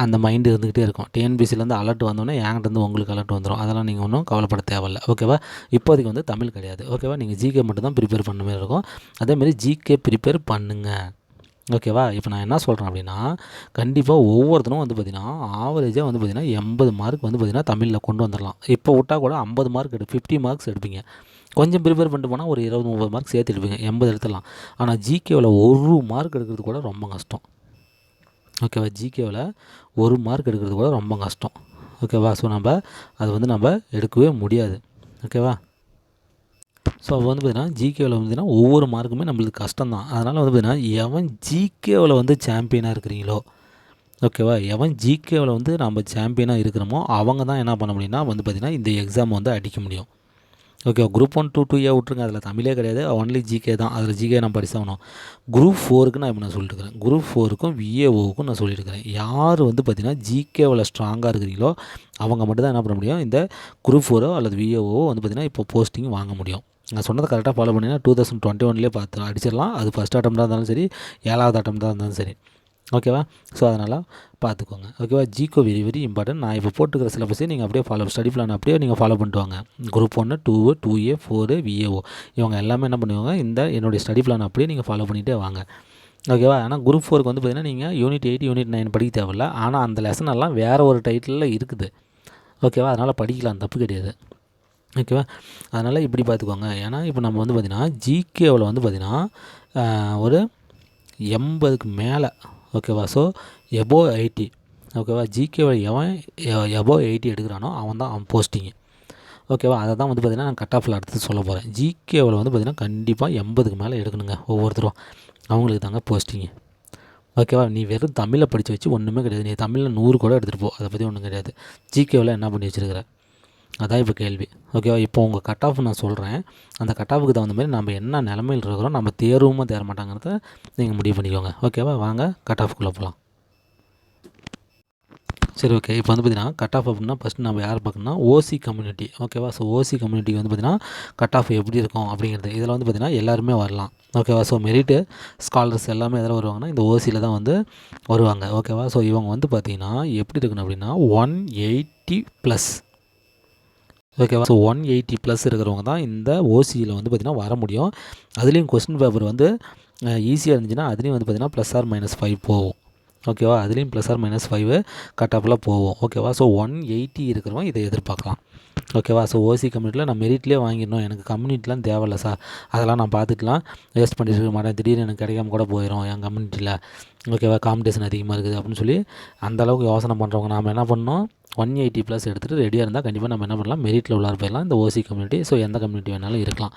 Speaker 1: அந்த மைண்டு இருந்துக்கிட்டே இருக்கும். டிஎன்பிசிலேருந்து அலர்ட் வந்தோடனே என்கிட்டருந்து உங்களுக்கு அலர்ட் வந்துடும். அதெல்லாம் நீங்கள் ஒன்றும் கவலைப்பட தேவையில்ல. ஓகேவா, இப்போதைக்கு வந்து தமிழ் கிடையாது. ஓகேவா, நீங்கள் ஜிகே மட்டும் தான் ப்ரிப்பேர் பண்ண மாதிரி இருக்கும். அதேமாரி ஜிகே ப்ரிப்பேர் பண்ணுங்கள். ஓகேவா, இப்போ நான் என்ன சொல்கிறேன் அப்படின்னா, கண்டிப்பாக ஒவ்வொருத்தரும் வந்து பார்த்திங்கன்னா ஆவரேஜாக வந்து பார்த்திங்கன்னா 80 மார்க் வந்து பார்த்திங்கன்னா தமிழில் கொண்டு வந்துடலாம். இப்போ விட்டால் கூட 50 மார்க் 50 மார்க்ஸ் எடுப்பீங்க. கொஞ்சம் ப்ரிப்பேர் பண்ணிட்டு போனால் ஒரு 20-30 மார்க் சேர்த்து எடுப்பீங்க, 80 எடுத்துடலாம். ஆனால் ஜிகேவில் 1 மார்க் எடுக்கிறது கூட ரொம்ப கஷ்டம். ஓகேவா, ஜிகேவில் 1 மார்க் எடுக்கிறது கூட ரொம்ப கஷ்டம். ஓகேவா, ஸோ நம்ம எடுக்கவே முடியாது. ஓகேவா, ஸோ அப்போ வந்து பார்த்திங்கன்னா ஜிகேவில் வந்து ஒவ்வொரு மார்க்குமே நம்மளுக்கு கஷ்டம் தான். அதனால் வந்து பார்த்திங்கன்னா எவன் ஜிகேவில் வந்து சாம்பியனாக இருக்கிறீங்களோ, ஓகேவா, எவன் ஜிகேவில் வந்து நம்ம சாம்பியனாக இருக்கிறோமோ அவங்க தான் என்ன பண்ண முடியும்னா வந்து பார்த்திங்கன்னா இந்த எக்ஸாம் வந்து அடிக்க முடியும். ஓகே, குரூப் 1 2 2A விட்ருங்க, அதில் தமிழே கிடையாது, ஒன்லி ஜிகே தான். அதில் ஜிகே நான் படிச்சாகணும். குரூப் 4க்கு நான் இப்போ நான் சொல்லிட்டுருக்கிறேன். குரூப் 4க்கும் விஏஓவுக்கும் நான் சொல்லியிருக்கிறேன். யார் வந்து பார்த்திங்கன்னா ஜிகேவில் ஸ்ட்ராங்காக இருக்கிறீங்களோ அவங்க மட்டும் தான் என்ன பண்ண முடியும், இந்த குரூப் 4ஓ அல்லது விஏஓவோ வந்து பார்த்திங்கன்னா இப்போ போஸ்டிங் வாங்க முடியும். நான் சொன்னதை கரெக்டாக ஃபாலோ பண்ணிங்கன்னா 2021 பார்த்து அடிச்சிடலாம். அது ஃபஸ்ட் அட்டம்ப்டாக இருந்தாலும் சரி, 7வது அட்டம்ப்டாக இருந்தாலும் சரி. ஓகேவா? ஸோ அதனால் பார்த்துக்கோங்க. ஓகேவா? ஜிகோ வெரி வெரி இம்பார்ட்டன்ட். நான் இப்போ போட்டுக்கிற சிலபஸே நீங்கள் அப்படியே ஸ்டடி பிளான் அப்படியே நீங்கள் ஃபாலோ பண்ணிட்டு வாங்க. குரூப் 1 2 2A 4 விஏஓ இவங்க எல்லாமே என்ன பண்ணுவாங்க, இந்த என்னுடைய ஸ்டடி பிளான் அப்படியே நீங்கள் ஃபாலோ பண்ணிகிட்டே வாங்க. ஓகேவா? ஆனால் குரூப் 4க்கு வந்து பார்த்திங்கன்னா நீங்கள் யூனிட் 8 யூனிட் 9 படிக்க தேவையில்ல. ஆனால் அந்த லெசன் எல்லாம் வேறு ஒரு டைட்டிலில் இருக்குது. ஓகேவா? அதனால் படிக்கலாம், தப்பு கிடையாது. ஓகேவா? அதனால் இப்படி பார்த்துக்கோங்க. ஏன்னா இப்போ நம்ம வந்து பார்த்திங்கன்னா ஜிகேவில் வந்து பார்த்திங்கன்னா ஒரு 80க்கு மேலே. ஓகேவா? So above 80. ஓகேவா? ஜிகேவில் எவன் எபோவ் 80 எடுக்கிறானோ அவன் தான் அவன் போஸ்டிங்கு. ஓகேவா? அதை தான் வந்து பார்த்திங்கன்னா நான் கட் ஆஃபில் அடுத்து சொல்ல போகிறேன். ஜிகேவில் வந்து பார்த்திங்கன்னா கண்டிப்பாக 80க்கு மேலே எடுக்கணுங்க ஒவ்வொருத்தரும். அவங்களுக்கு தாங்க போஸ்டிங்கு. ஓகேவா? நீ வெறும் தமிழை படித்து வச்சு ஒன்றுமே கிடையாது. நீ தமிழில் 100 கூட எடுத்துகிட்டு போ, அதை பற்றி ஒன்றும் கிடையாது. ஜிகேவில் என்ன பண்ணி வச்சுருக்கிற, அதான் இப்போ கேள்வி. ஓகேவா? இப்போ உங்கள் கட் ஆஃப் நான் சொல்கிறேன். அந்த கட் ஆஃபுக்கு தகுந்த மாதிரி நம்ம என்ன நிலமையில் இருக்கிறோம், நம்ம தேர்வுமா தேர மாட்டாங்கிறத நீங்கள் முடிவு பண்ணிக்கோங்க. ஓகேவா? வாங்க கட் ஆஃப்குள்ளே போகலாம். சரி, ஓகே. இப்போ வந்து பார்த்திங்கன்னா கட் ஆஃப் அப்படின்னா ஃபஸ்ட்டு நம்ம யார் பார்க்கணும்னா ஓசி கம்யூனிட்டி. ஓகேவா? ஸோ ஓசி கம்யூனிட்டிக்கு வந்து பார்த்திங்கன்னா கட் ஆஃப் எப்படி இருக்கும் அப்படிங்கிறது. இதில் வந்து பார்த்திங்கன்னா எல்லாருமே வரலாம். ஓகேவா? ஸோ மெரிட்டு ஸ்காலர்ஸ் எல்லாமே எதில் வருவாங்கன்னா இந்த ஓசியில் தான் வந்து வருவாங்க. ஓகேவா? ஸோ இவங்க வந்து பார்த்திங்கன்னா எப்படி இருக்கணும் அப்படின்னா 180+. ஓகேவா? ஸோ 180+ இருக்கிறவங்க தான் இந்த ஓசியில் வந்து பார்த்திங்கன்னா வர முடியும். அதுலேயும் கொஸ்டின் பேப்பர் வந்து ஈஸியாக இருந்துச்சுன்னா அதுலேயும் வந்து பார்த்திங்கன்னா +or -5 போகும். ஓகேவா? அதுலேயும் +or-5 கட் ஆஃபில் போகும். ஓகேவா? ஸோ 180 இருக்கிறவங்க இதை எதிர்பார்க்கலாம். ஓகேவா? ஸோ ஓசி கம்யூனிட்டியில் நான் மெரிட்லேயே வாங்கிடணும், எனக்கு கம்யூனிட்டிலாம் தேவையில்ல சார், அதெல்லாம் நான் பார்த்துக்கலாம், வேஸ்ட் பண்ணிட்டு இருக்க மாட்டேன், திடீர்னு எனக்கு கிடைக்காம கூட போயிடும் என் கம்யூனிட்டியில். ஓகேவா? காம்படிஷன் அதிகமாக இருக்குது அப்படின்னு சொல்லி அந்தளவுக்கு யோசனை பண்ணுறவங்க நாம் என்ன பண்ணணும், 180+ எடுத்துகிட்டு ரெடியாக இருந்தால் கண்டிப்பாக நம்ம என்ன பண்ணலாம், மெரிட்டில் உள்ளார போயிடலாம். இந்த ஓசி கம்யூனிட்டி, ஸோ எந்த கம்யூனிட்டி வேணாலும் இருக்கலாம்.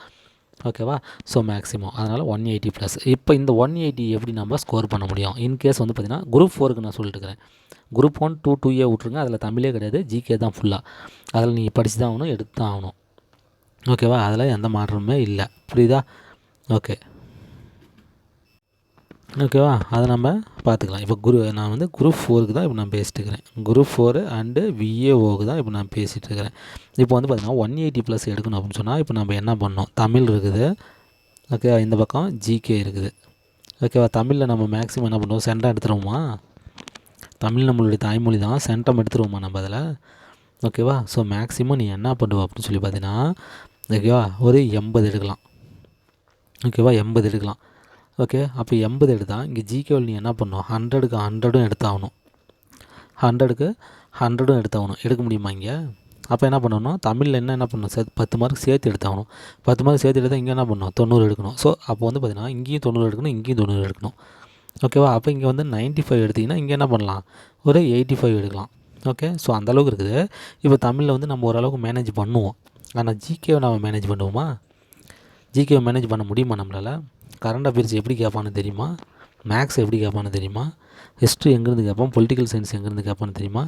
Speaker 1: ஓகேவா? ஸோ மேக்ஸிமம் அதனால் 180+. இப்போ இந்த 180 எப்படி நம்ம ஸ்கோர் பண்ண முடியும்? இன்கேஸ் வந்து பார்த்திங்கன்னா குரூப் 4க்கு நான் சொல்லிட்டு இருக்கிறேன். குரூப் 1 2 2A விட்ருங்க, அதில் தமிழே கிடையாது, ஜிகே தான் ஃபுல்லாக. அதில் நீங்கள் படித்து தான் ஆகணும், எடுத்து தான் ஆகணும். ஓகேவா? அதில் எந்த மாற்றமுமே இல்லை. புரியுதா? ஓகே, ஓகேவா? அதை நம்ம பார்த்துக்கலாம். இப்போ நான் வந்து குரூப் 4க்கு தான் இப்போ நான் பேசிட்டு இருக்கிறேன். குரூப் 4 அண்டு விஏஓக்கு தான் இப்போ நான் பேசிகிட்டு இருக்கிறேன். இப்போ வந்து பார்த்திங்கன்னா 180+ எடுக்கணும் அப்படின்னு சொன்னால் இப்போ நம்ம என்ன பண்ணோம், தமிழ் இருக்குது. ஓகேவா? இந்த பக்கம் ஜிகே இருக்குது. ஓகேவா? தமிழில் நம்ம மேக்ஸிமம் என்ன பண்ணுவோம், சென்டம் எடுத்துருவோமா? தமிழ் நம்மளுடைய தாய்மொழி தான், சென்டம் எடுத்துருவோமா நம்ம அதில்? ஓகேவா? ஸோ மேக்ஸிமம் நீ என்ன பண்ணுவோம் அப்படின்னு சொல்லி பார்த்தீங்கன்னா, ஓகேவா, ஒரு 80 எடுக்கலாம். ஓகேவா? 80 எடுக்கலாம். ஓகே, அப்போ 80 எடுத்தால் இங்கே ஜிகேவில் நீ என்ன பண்ணணும், 100க்கு 100ம் எடுத்தாகணும். 100க்கு 100ம் எடுத்தாகணும். எடுக்க முடியுமா இங்கே? அப்போ என்ன பண்ணணும், தமிழில் என்ன பண்ணணும், 10 மார்க் சேர்த்து எடுத்தாகணும். 10 மார்க் சேர்த்து எடுத்தால் இங்கே என்ன பண்ணணும், 90 எடுக்கணும். ஸோ அப்போ வந்து பார்த்திங்கன்னா இங்கேயும் 90 எடுக்கணும், இங்கேயும் 90 எடுக்கணும். ஓகேவா? அப்போ இங்கே வந்து 95 எடுத்திங்கன்னா இங்கே என்ன பண்ணலாம், ஒரு 85 எடுக்கலாம். ஓகே, ஸோ அந்தளவுக்கு இருக்குது. இப்போ தமிழில் வந்து நம்ம ஓரளவுக்கு மேனேஜ் பண்ணுவோம். ஆனால் ஜிகேவை நம்ம மேனேஜ் பண்ணுவோமா? ஜிகேவை மேனேஜ் பண்ண முடியுமா நம்மளால்? கரண்ட் அஃபேர்ஸ் எப்படி கேட்பான்னு தெரியுமா? மேக்ஸ் எப்படி கேட்பான்னு தெரியுமா? ஹிஸ்ட்ரி எங்கேருந்து கேட்பான்? பொலிட்டிக்கல் சயின்ஸ் எங்கேருந்து கேட்பான்னு தெரியுமா?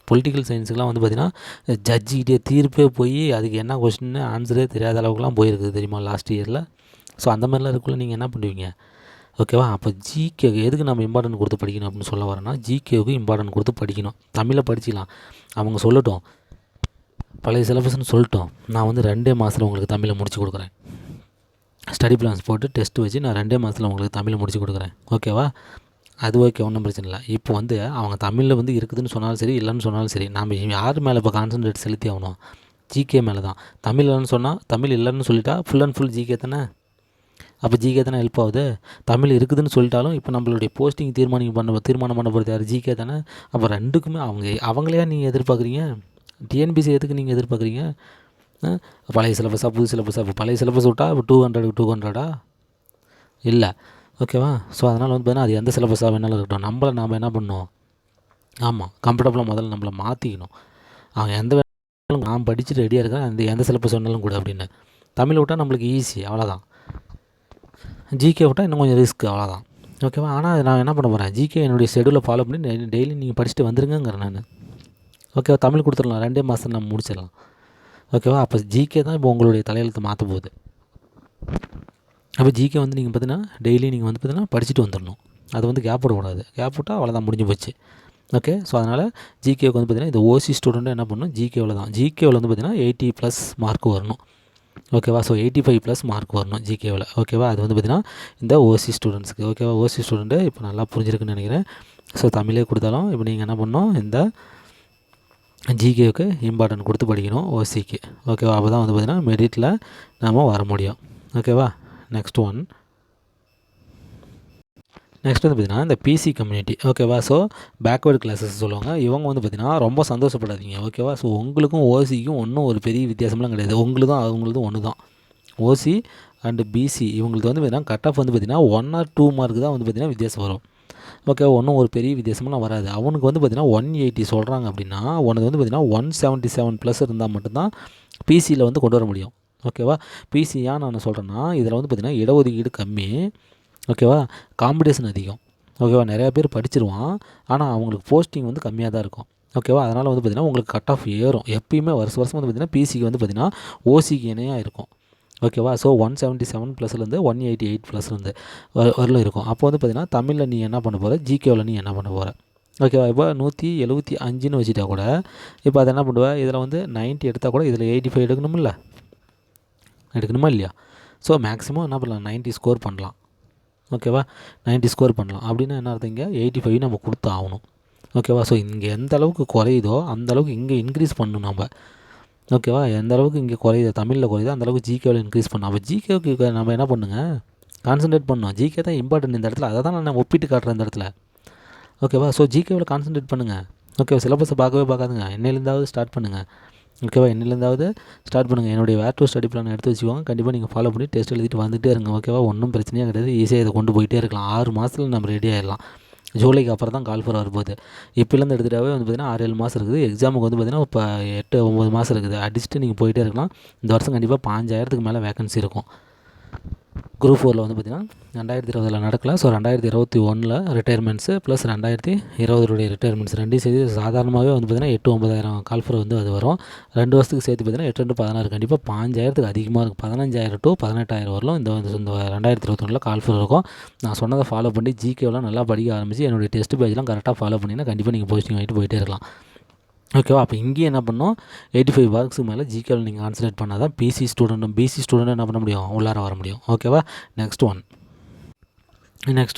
Speaker 1: பொலிட்டிக்கல் சயின்ஸுக்கெலாம் வந்து பார்த்திங்கன்னா ஜட்ஜிக்கிட்டே தீர்ப்பே போய் அதுக்கு என்ன கொஸ்டின்னு ஆன்சரே தெரியாத அளவுக்குலாம் போயிருக்குது தெரியுமா லாஸ்ட் இயரில். ஸோ அந்த மாதிரிலாம் இருக்குள்ள நீங்கள் என்ன பண்ணுவீங்க? ஓகேவா? அப்போ ஜிகேக்கு எதுக்கு நம்ம இம்பார்ட்டன்ட் கொடுத்து படிக்கணும் அப்படின்னு சொல்ல வரேன்னா, ஜிகேவுக்கு இம்பார்ட்டன்ட் கொடுத்து படிக்கணும். தமிழை படிச்சிக்கலாம், அவங்க சொல்லட்டும், பழைய சிலபஸ்ன்னு சொல்லட்டும், நான் வந்து 2 மாதத்தில் உங்களுக்கு தமிழை முடிச்சு கொடுக்குறேன். ஸ்டடி பிளான்ஸ் போட்டு டெஸ்ட் வச்சு நான் 2 மாதத்தில் உங்களுக்கு தமிழை முடிச்சு கொடுக்குறேன். ஓகேவா? அது ஓகே, ஒன்றும் பிரச்சனை இல்லை. இப்போ வந்து அவங்க தமிழில் வந்து இருக்குதுன்னு சொன்னாலும் சரி, இல்லைன்னு சொன்னாலும் சரி, நம்ம யார் மேலே இப்போ கான்சன்ட்ரேட் செலுத்தி ஆகணும்? ஜிகே மேலே தான். தமிழ் இல்லைன்னு சொன்னால், தமிழ் இல்லைன்னு சொல்லிட்டா ஃபுல் அண்ட் ஃபுல் ஜிகே தானே. அப்போ ஜிகே தானே ஹெல்ப் ஆகுது. தமிழ் இருக்குதுன்னு சொல்லிட்டாலும் இப்போ நம்மளுடைய போஸ்டிங் தீர்மானம் பண்ண போகிறது யார்? ஜிகே தானே. அப்போ ரெண்டுக்குமே அவங்களையா நீங்கள் எதிர்பார்க்குறீங்க? டிஎன்பிசி எதுக்கு நீங்கள் எதிர்பார்க்குறீங்க? பழைய சிலபஸாக புது சிலபஸாக? இப்போ பழைய சிலபஸ் விட்டால் இப்போ 200க்கு 200 இல்லை. ஓகேவா? ஸோ அதனால் வந்து பார்த்தீங்கன்னா அது எந்த சிலபஸாக வேணாலும் இருக்கட்டும், நாம் என்ன பண்ணணும், ஆமாம், கம்ஃபர்டபுளாக முதல்ல நம்மளை மாற்றிக்கணும். அவங்க எந்த வேணாலும் நான் படிச்சுட்டு ரெடியாக இருக்கேன், எந்த சிலபஸ் வேணாலும் கூட அப்படின்னு. தமிழ் விட்டால் நம்மளுக்கு ஈஸி, அவ்வளோதான். ஜிகே விட்டால் இன்னும் கொஞ்சம் ரிஸ்க், அவ்வளோதான். ஓகேவா? ஆனால் நான் என்ன பண்ண போகிறேன், ஜிகே என்னுடைய ஷெடியூலை ஃபாலோ பண்ணி டெய்லி நீங்கள் படிச்சுட்டு வந்துருங்கிறேன் நான். ஓகேவா? தமிழ் கொடுத்துடலாம், 2 மாதம் நம்ம முடிச்சிடலாம். ஓகேவா? அப்போ ஜிகே தான் இப்போ உங்களுடைய தலையெழுத்து மாற்ற போகுது. அப்போ ஜிகே வந்து நீங்கள் பார்த்தீங்கன்னா டெய்லி நீங்கள் வந்து பார்த்தீங்கன்னா படிச்சுட்டு வந்துடணும். அது வந்து கேப் விடக்கூடாது. கேப் விட்டால் அவ்வளோதான், முடிஞ்சு போச்சு. ஓகே. ஸோ அதனால் ஜிகேவுக்கு வந்து பார்த்தீங்கன்னா இந்த ஓசி ஸ்டூடெண்ட்டு என்ன பண்ணணும், ஜிகேவில் தான் ஜிகேவில் வந்து பார்த்தீங்கன்னா 80+ மார்க் வரணும். ஓகேவா? ஸோ 85+ மார்க் வரணும் ஜிகேவில். ஓகேவா? அது வந்து பார்த்தீங்கன்னா இந்த ஓசி ஸ்டூடெண்ட்ஸுக்கு. ஓகேவா? ஓசி ஸ்டூடெண்ட்டு இப்போ நல்லா புரிஞ்சிருக்குன்னு நினைக்கிறேன். ஸோ தமிழே கொடுத்தாலும் இப்போ நீங்கள் என்ன பண்ணணும், இந்த ஜிகேவுக்கு இம்பார்ட்டன்ட் கொடுத்து படிக்கணும் ஓசிக்கு. ஓகேவா? அப்போ தான் வந்து பார்த்தீங்கன்னா மெரிட்டில் நம்ம வர முடியும். ஓகேவா? நெக்ஸ்ட் வந்து பார்த்திங்கன்னா இந்த பிசி கம்யூனிட்டி. ஓகேவா? ஸோ பேக்வேர்டு கிளாஸஸ் சொல்லுவாங்க. இவங்க வந்து பார்த்திங்கன்னா ரொம்ப சந்தோஷப்படாதீங்க. ஓகேவா? ஸோ உங்களுக்கும் ஓசிக்கும் ஒன்றும் ஒரு பெரிய வித்தியாசம்லாம் கிடையாது. உங்களுதும் அவங்களுதும் ஒன்று தான். ஓசி அண்டு பிசி இவங்களுக்கு வந்து பார்த்திங்கன்னா கட் ஆஃப் வந்து பார்த்திங்கன்னா 1 or 2 மார்க் தான் வந்து பார்த்திங்கன்னா வித்தியாசம் வரும். ஓகே. ஒன்றும் ஒரு பெரிய வித்தியாசம்லாம் வராது. அவனுக்கு வந்து பார்த்திங்கன்னா 180 சொல்கிறாங்க அப்படின்னா, உனக்கு வந்து பார்த்திங்கன்னா 177+ இருந்தால் மட்டும்தான் பிசியில் வந்து கொண்டு வர முடியும். ஓகேவா? பிசி ஏன் நான் சொல்கிறேன்னா, இதில் வந்து பார்த்திங்கன்னா இடஒதுக்கீடு கம்மி. ஓகேவா? காம்படிஷன் அதிகம். ஓகேவா? நிறையா பேர் படிச்சிருவான். ஆனால் அவங்களுக்கு போஸ்டிங் வந்து கம்மியாக தான் இருக்கும். ஓகேவா? அதனால் வந்து பார்த்திங்கன்னா உங்களுக்கு கட் ஆஃப் ஏறும். எப்பயுமே வருஷம் வந்து பார்த்திங்கன்னா பிசிக்கு வந்து பார்த்திங்கன்னா ஓசிக்கு இணையாக இருக்கும். ஓகேவா? ஸோ 177+லேருந்து 188+லேருந்து வரலும் இருக்கும். அப்போ வந்து பார்த்திங்கன்னா தமிழில் நீ என்ன பண்ண போகிற, ஜிகேவில் நீ என்ன பண்ண போகிற. ஓகேவா? இப்போ 175ன்னு வச்சுட்டா கூட இப்போ அதை என்ன பண்ணுவேன், இதில் வந்து 90 எடுத்தால் கூட இதில் 85 எடுக்கணுமா இல்லையா? ஸோ மேக்ஸிமம் என்ன பண்ணலாம், 90 ஸ்கோர் பண்ணலாம். ஓகேவா? 90 ஸ்கோர் பண்ணலாம். அப்படின்னா என்ன அர்த்தம், இங்கே 85 நம்ம கொடுத்து ஆகணும். ஓகேவா? ஸோ இங்கே எந்த அளவுக்கு குறையுதோ அந்தளவுக்கு இங்கே இன்க்ரீஸ் பண்ணணும் நம்ம. ஓகேவா? எந்த அளவுக்கு இங்கே குறையுது, தமிழில் குறையுதோ அந்தளவுக்கு ஜிகேவில் இன்க்ரீஸ் பண்ணணும். அப்போ ஜிகேவுக்கு நம்ம என்ன பண்ணுங்க, கான்சன்ட்ரேட் பண்ணணும். ஜிகே தான் இம்பார்ட்டன்ட் இந்த இடத்துல. அதை தான் நான் ஒப்பிட்டு காட்டுறேன் இந்த இடத்துல. ஓகேவா? ஸோ ஜிகேவில் கான்சன்ட்ரேட் பண்ணுங்கள். ஓகேவா? சிலபஸை பார்க்காதுங்க. என்னையிலேருந்தாவது ஸ்டார்ட் பண்ணுங்கள். ஓகேவா? என்னிலேருந்தாவது ஸ்டார்ட் பண்ணுங்கள். என்னுடைய வேர் டு ஸ்டடி பிளான் எடுத்து வச்சுக்கோங்க. கண்டிப்பாக நீங்கள் ஃபாலோ பண்ணி டெஸ்ட் எழுதிட்டு வந்துகிட்டே இருங்க. ஓகேவா? ஒன்றும் பிரச்சனையே கிடையாது. ஈஸியாக இதை கொண்டு போயிட்டே இருக்கலாம். 6 மாதத்தில் நம்ம ரெடி ஆகிடலாம். ஜூலைக்கு அப்புறம் தான் கால் ஃபர் வரும்போது. இப்போலேருந்து எடுத்துகிட்டாவே வந்து பார்த்திங்கன்னா 6-7 மாதம் இருக்குது. எக்ஸாமுக்கு வந்து பார்த்திங்கன்னா இப்போ 8-9 மாதம் இருக்குது. அடிச்சுட்டு நீங்கள் போயிட்டே இருக்கலாம். இந்த வருஷம் கண்டிப்பாக 5000க்கு மேலே வேகன்சி இருக்கும். குரூப் 4ல் வந்து பார்த்திங்கன்னா 2020 நடக்கல. ஸோ 2021 ரிட்டையர்மெண்ட்ஸு ப்ளஸ் 2020 ரிட்டையர்மெண்ட்ஸ் ரெண்டையும் சேர்த்து சாதாரணமாகவே வந்து பார்த்திங்கன்னா 8-9,000 கால்ஃபர் வந்து அது வரும். 2 வருஷத்துக்கு சேர்த்து பார்த்திங்கன்னா 8-16 கண்டிப்பாக 5000க்கு அதிகமாக இருக்கும். 15,000 to 18,000 வரலும் இந்த 2021 கால்ஃபர் இருக்கும். நான் சொன்னதை ஃபாலோ பண்ணி ஜிகேவெலாம் நல்லா படிக்க ஆரம்பித்து என்னுடைய டெஸ்ட் பேஜ்லாம் கரெக்டாக ஃபாலோ பண்ணிங்கன்னா கண்டிப்பாக நீங்கள் போஸ்டிங் வாங்கிட்டு போயிட்டே இருக்கலாம். ஓகேவா? அப்போ இங்கேயும் என்ன பண்ணணும், 85 மார்க்ஸுக்கு மேலே ஜிகேவில் நீங்கள் கான்சன்ட்ரேட் பண்ணால் தான் பிசி ஸ்டூடெண்ட்டும் என்ன பண்ண முடியும், உள்ளார வர முடியும். ஓகேவா? நெக்ஸ்ட்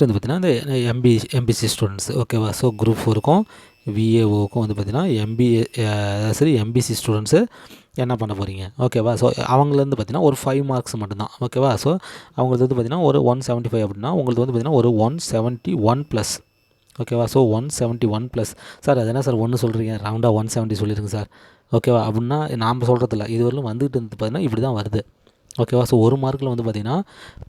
Speaker 1: வந்து பார்த்திங்கன்னா இந்த எம்பிசி ஸ்டூடெண்ட்ஸ். ஓகேவா? ஸோ குரூப் 4க்கும் விஏஓக்கும் வந்து பார்த்திங்கன்னா எம்பிசி ஸ்டூடெண்ட்ஸு என்ன பண்ண போகிறீங்க. ஓகேவா? ஸோ அவங்களேருந்து பார்த்திங்கன்னா ஒரு 5 மார்க்ஸ் மட்டும்தான். ஓகேவா? ஸோ அவங்களுக்கு வந்து பார்த்திங்கன்னா ஒரு 175 அப்படின்னா உங்களுக்கு வந்து பார்த்திங்கன்னா ஒரு 171+. ஓகேவா? ஸோ 171+. சார் அது என்ன சார் 1 சொல்கிறீங்க, ரவுண்டாக 170 சொல்லிடுங்க சார். ஓகேவா? அப்படின்னா நாம் சொல்கிறதில்ல, இது வரலும் வந்துட்டு இருந்து பார்த்திங்கன்னா இப்படி தான் வருது. ஓகேவா? ஸோ 1 மார்க்கில் வந்து பார்த்திங்கன்னா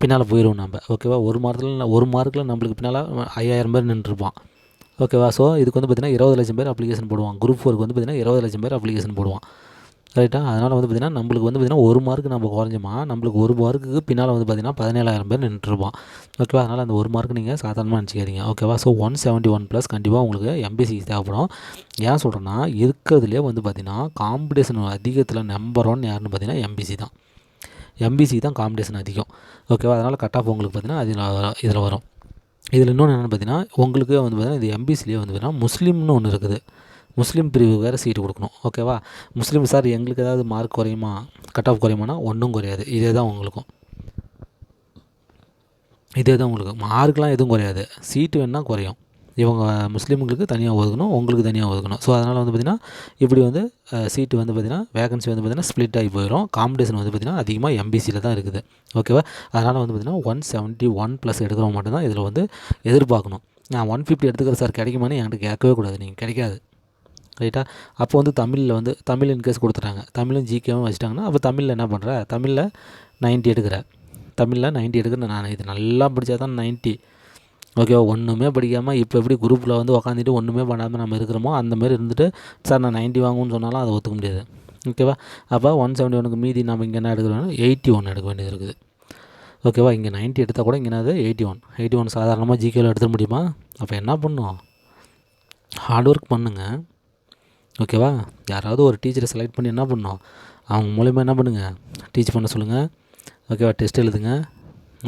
Speaker 1: பின்னால் போயிடுவோம் நம்ம. ஓகேவா? ஒரு மார்க்கில் நம்மளுக்கு பின்னால் 5000 பேர் நின்றுருப்பான். ஓகேவா? ஸோ இதுக்கு வந்து பார்த்திங்கன்னா 20 லட்சம் பேர் அப்ளிகேஷன் போடுவான். குரூப் 4க்கு வந்து பார்த்திங்கன்னா 20 லட்சம் பேர் அப்ளிகேஷன் போடுவான். ரைட்டா? அதனால் வந்து பார்த்திங்கன்னா நம்மளுக்கு வந்து பார்த்திங்கன்னா 1 மார்க் நம்ம குறைஞ்சோமா, நம்மளுக்கு 1 மார்க்குக்கு பின்னால் வந்து பார்த்திங்கன்னா 17,000 பேர் நின்றுருப்பான். ஓகேவா? அதனால் அந்த 1 மார்க் நீங்கள் சாதாரணமாக நினச்சிக்காதீங்க. ஓகேவா? ஸோ 171+ கண்டிப்பாக உங்களுக்கு எம்பிசி தேவைப்படும். ஏன் சொல்கிறேன்னா, இருக்கிறதுலே வந்து பார்த்திங்கன்னா காம்படிஷன் அதிகத்தில் நம்பர் 1 யாருன்னு பார்த்திங்கன்னா எம்பிசி தான். எம்பிசி தான் காம்படிஷன் அதிகம். ஓகேவா? அதனால் கட் ஆஃப் உங்களுக்கு பார்த்திங்கன்னா இதில் வரும். இதில் இன்னொன்று என்னென்னு பார்த்திங்கன்னா, உங்களுக்கு வந்து பார்த்திங்கன்னா இது எம்பிசிலேயே வந்து பார்த்திங்கன்னா முஸ்லீம்னு ஒன்று இருக்குது. முஸ்லீம் பிரிவு வேறு சீட்டு கொடுக்கணும். ஓகேவா? முஸ்லீம் சார் எங்களுக்கு ஏதாவது மார்க் குறையுமா, கட் ஆஃப் குறையுமானா ஒன்றும் குறையாது. இதே தான் உங்களுக்கு மார்க்லாம் எதுவும் குறையாது. சீட்டு வேணால் குறையும். இவங்க முஸ்லீம்களுக்கு தனியாக ஒதுக்கணும், உங்களுக்கு தனியாக ஒதுக்கணும். ஸோ அதனால் வந்து பார்த்திங்கன்னா இப்படி வந்து சீட்டு வந்து பார்த்திங்கன்னா வேகன்சி வந்து பார்த்திங்கன்னா ஸ்ப்ளிட் ஆகி போயிடும். காம்படிஷன் வந்து பார்த்திங்கன்னா அதிகமாக எம்பிசியில் தான் இருக்குது. ஓகேவா? அதனால் வந்து பார்த்திங்கன்னா 171+ எடுக்கிறவங்க மட்டும்தான் இதில் வந்து எதிர்பார்க்கணும். நான் 150 எடுத்துக்கிறேன் சார் கிடைக்குமான்னு என்கிட்ட கேட்கவே கூடாது. நீங்கள் கிடைக்காது. ரைட்டா? அப்போ வந்து தமிழ் இன்கேஸ் கொடுத்துட்டாங்க, தமிழும் ஜிகேவும் வச்சுட்டாங்கன்னா அப்போ தமிழில் என்ன பண்ணுற, தமிழில் 90 எடுக்கிற. நான் இது நல்லா படித்தா தான் 90. ஓகேவா? ஒன்றுமே படிக்காமல் இப்போ எப்படி குரூப்பில் வந்து உக்காந்துட்டு ஒன்றுமே பண்ணாமல் நம்ம இருக்கிறோமோ அந்தமாரி இருந்துட்டு சார் நான் 90 வாங்குன்னு சொன்னாலும் அதை ஒத்துக்க முடியாது. ஓகேவா? அப்போ 171க்கு மீதி நம்ம இங்கே என்ன எடுக்கிறோன்னா 81 எடுக்க வேண்டியது இருக்குது. ஓகேவா? இங்கே 90 எடுத்தால் கூட இங்கே என்னது 81 சாதாரணமாக ஜிகேவில் எடுத்துட முடியுமா? அப்போ என்ன பண்ணும், ஹார்ட் ஒர்க் பண்ணுங்கள். ஓகேவா? யாராவது ஒரு டீச்சரை செலக்ட் பண்ணி என்ன பண்ணணும், அவங்க மூலிமா என்ன பண்ணுங்கள், டீச் பண்ண சொல்லுங்கள். ஓகேவா, டெஸ்ட் எழுதுங்க.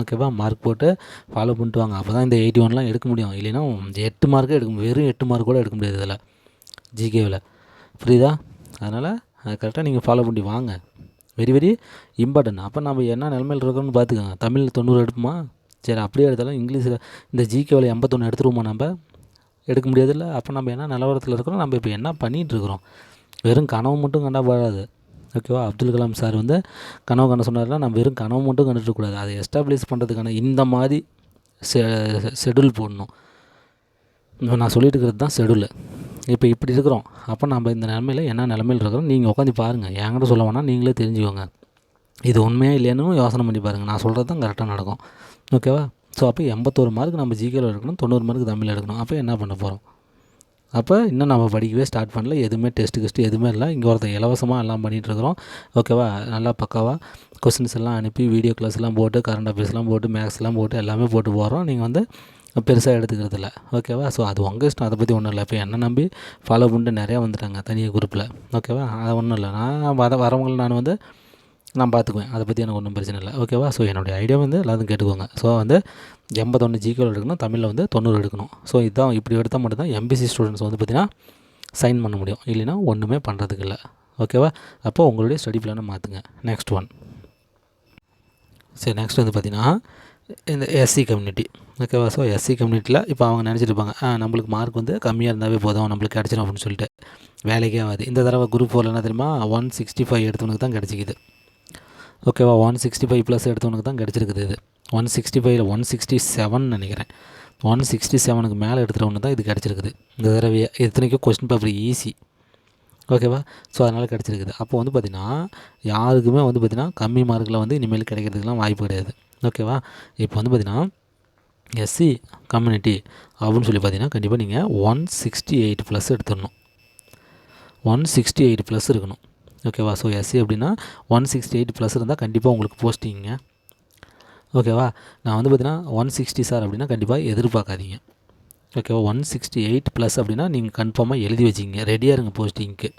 Speaker 1: ஓகேவா, மார்க் போட்டு ஃபாலோ பண்ணிட்டு வாங்க. அப்போ தான் இந்த 81லாம் எடுக்க முடியும். இல்லைன்னா 8 மார்க்கே எடுக்க முடியும். வெறும் 8 மார்க் கூட எடுக்க முடியாது இதில், ஜிகேவில். புரியுதா? அதனால் அதை கரெக்டாக நீங்கள் ஃபாலோ பண்ணி வாங்க. Very very important. அப்போ நம்ம என்ன நிலமையில் இருக்கோம்னு பார்த்துக்கோங்க. தமிழ் 90 எடுப்போமா? சரி, அப்படியே எடுத்தாலும் இங்கிலீஷில் இந்த ஜிகேவில் 81 எடுத்துருவோமா? நம்ம எடுக்க முடியாதுல்ல. அப்போ நம்ம என்ன நிலவரத்தில் இருக்கிறோம், நம்ம இப்போ என்ன பண்ணிகிட்ருக்குறோம்? வெறும் கனவு மட்டும் கண்டா போகாது. ஓகேவா, அப்துல் கலாம் சார் வந்து கனவு கண்ட சொன்னார்னா, நம்ம வெறும் கனவு மட்டும் கண்டுட்டுக்கூடாது. அதை எஸ்டாப்ளிஷ் பண்ணுறதுக்கான இந்த மாதிரி ஷெடியூல் போடணும். இப்போ நான் சொல்லிட்டு இருக்கிறது தான் ஷெடியூலு. இப்போ இப்படி இருக்கிறோம். அப்போ நம்ம இந்த நிலமையில் என்ன நிலமையில் இருக்கிறோம் நீங்கள் உட்காந்து பாருங்கள். என்கிட்ட சொல்ல வேணால் நீங்களே தெரிஞ்சுக்கோங்க. இது உண்மையாக இல்லையானு யோசனை பண்ணி பாருங்கள். நான் சொல்கிறது தான் கரெக்டாக நடக்கும். ஓகேவா? ஸோ அப்போ 81 மார்க் நம்ம ஜிகேவில் எடுக்கணும், 90 மார்க் தமிழில் எடுக்கணும். அப்போ என்ன பண்ண போகிறோம்? அப்போ இன்னும் நம்ம படிக்கவே ஸ்டார்ட் பண்ணல. எதுவுமே டெஸ்ட்டு எதுவுமே இல்லை. இங்கே ஒருத்தர் இலவசமாக எல்லாம் பண்ணிகிட்ருக்குறோம். ஓகேவா, நல்லா பக்காவாக கொஸ்டின்ஸ் எல்லாம் அனுப்பி வீடியோ கிளாஸ்லாம் போட்டு கரண்ட் அஃபேர்ஸ்லாம் போட்டு மேக்ஸ்லாம் போட்டு எல்லாமே போட்டு போகிறோம். நீங்கள் வந்து பெருசாக எடுத்துக்கிறது இல்லை. ஓகேவா, ஸோ அது உங்கள் இஷ்டம். அதை பற்றி ஒன்றும் இல்லை. இப்போ என்ன நம்பி ஃபாலோ பண்ணிட்டு நிறையா வந்துட்டாங்க தனியாக குரூப்பில். ஓகேவா, அது ஒன்றும் இல்லை. நான் வரவங்களை நான் பார்த்துக்குவேன். அதை பற்றி எனக்கு ஒன்றும் பிரச்சனை இல்லை. ஓகேவா, ஸோ என்னுடைய ஐடியா வந்து எல்லாத்தையும் கேட்டுக்கோங்க. ஸோ வந்து 81 ஜிகேவில் எடுக்கணும், தமிழில் வந்து 90 எடுக்கணும். ஸோ இதுதான், இப்படி எடுத்தால் மட்டும்தான் எம்பிசி ஸ்டூடெண்ட்ஸ் வந்து பார்த்திங்கன்னா சைன் பண்ண முடியும். இல்லைன்னா ஒன்றுமே பண்ணுறதுக்கு இல்லை. ஓகேவா, அப்போ உங்களுடைய ஸ்டடி பிளானை மாற்றுங்க. Next one. சரி, நெக்ஸ்ட் வந்து பார்த்திங்கன்னா இந்த எஸ்சி கம்யூனிட்டி. ஓகேவா, ஸோ எஸ்சி கம்யூனிட்டியில் இப்போ அவங்க நினச்சிட்டு இருப்பாங்க, நம்மளுக்கு மார்க் வந்து கம்மியாக இருந்தாவே போதும், நம்மளுக்கு கிடச்சிடும் அப்படின்னு சொல்லிட்டு வேலைக்கே ஆகாது. இந்த தடவை குரூப் 4 என்ன தெரியுமா, 165 எடுத்தவனுக்கு தான் கிடச்சிக்குது. ஓகேவா, 165 ப்ளஸ் எடுத்தவனுக்கு தான் கிடச்சிருக்குது. இது 165 167 நினைக்கிறேன். 167க்கு மேலே எடுத்துகிறவனு தான் இது கிடச்சிருக்குது இந்த தடவையே. இத்தனைக்கும் கொஸ்டின் பேப்பர் ஈஸி. ஓகேவா, ஸோ அதனால் கிடச்சிருக்குது. அப்போ வந்து பார்த்திங்கன்னா யாருக்குமே வந்து பார்த்திங்கன்னா கம்மி மார்க்கில் வந்து இனிமேல் கிடைக்கிறதுக்கெலாம் வாய்ப்பு கிடையாது. ஓகேவா, இப்போ வந்து பார்த்திங்கன்னா எஸ்சி கம்யூனிட்டி அப்படின்னு சொல்லி பார்த்திங்கன்னா கண்டிப்பாக நீங்கள் 168 ப்ளஸ் எடுத்துடணும். 168 ப்ளஸ் இருக்கணும். ஓகேவா, ஸோ எஸ்சி அப்படின்னா 168 ப்ளஸ் இருந்தால் கண்டிப்பாக உங்களுக்கு போஸ்டிங்க. ஓகேவா, நான் வந்து பார்த்தீங்கன்னா 160 சார் அப்படின்னா கண்டிப்பாக எதிர்பார்க்காதீங்க. ஓகேவா, 168 ப்ளஸ் அப்படின்னா நீங்கள் கன்ஃபார்மாக எழுதி வச்சிங்க, ரெடியாக இருங்க போஸ்டிங்க்கு.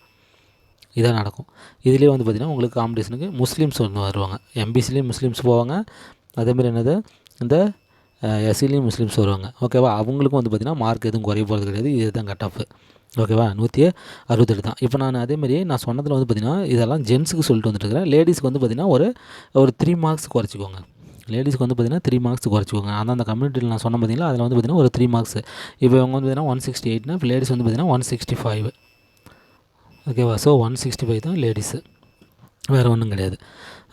Speaker 1: இதான் நடக்கும். இதுலேயே வந்து பார்த்திங்கன்னா உங்களுக்கு காம்படிஷனுக்கு முஸ்லீம்ஸ் வந்து வருவாங்க. எம்பிசிலேயும் முஸ்லீம்ஸ் போவாங்க. அதேமாதிரி என்னது, இந்த எஸ்சிலையும் முஸ்லீம்ஸ் வருவாங்க. ஓகேவா, அவங்களுக்கும் வந்து பார்த்திங்கன்னா மார்க் எதுவும் குறைய போகிறது கிடையாது. இது தான் கட் ஆஃப். ஓகேவா, 168 தான். இப்போ நான் அதேமாதிரி நான் சொன்னதில் வந்து பார்த்திங்கன்னா இதெல்லாம் ஜென்ஸுக்கு சொல்லிட்டு வந்துட்டுருக்கிறேன். லேடிஸ்க்கு வந்து பார்த்திங்கன்னா ஒரு 3 மார்க்ஸ் குறைச்சிக்கோங்க. லேடிஸ்க்கு வந்து பார்த்திங்கன்னா 3 மார்க்ஸ் குறைச்சிக்கோங்க. அந்த கம்யூனிட்டியில் நான் சொன்ன பார்த்திங்களா, அதில் வந்து பார்த்திங்கன்னா ஒரு 3 மார்க்ஸ். இப்போ இவங்க வந்து பார்த்திங்கன்னா 168னா இப்போ லேடிஸ் வந்து பார்த்திங்கன்னா 165. ஓகேவா, ஸோ 165 தான் லேடிஸு, வேறு ஒன்றும் கிடையாது.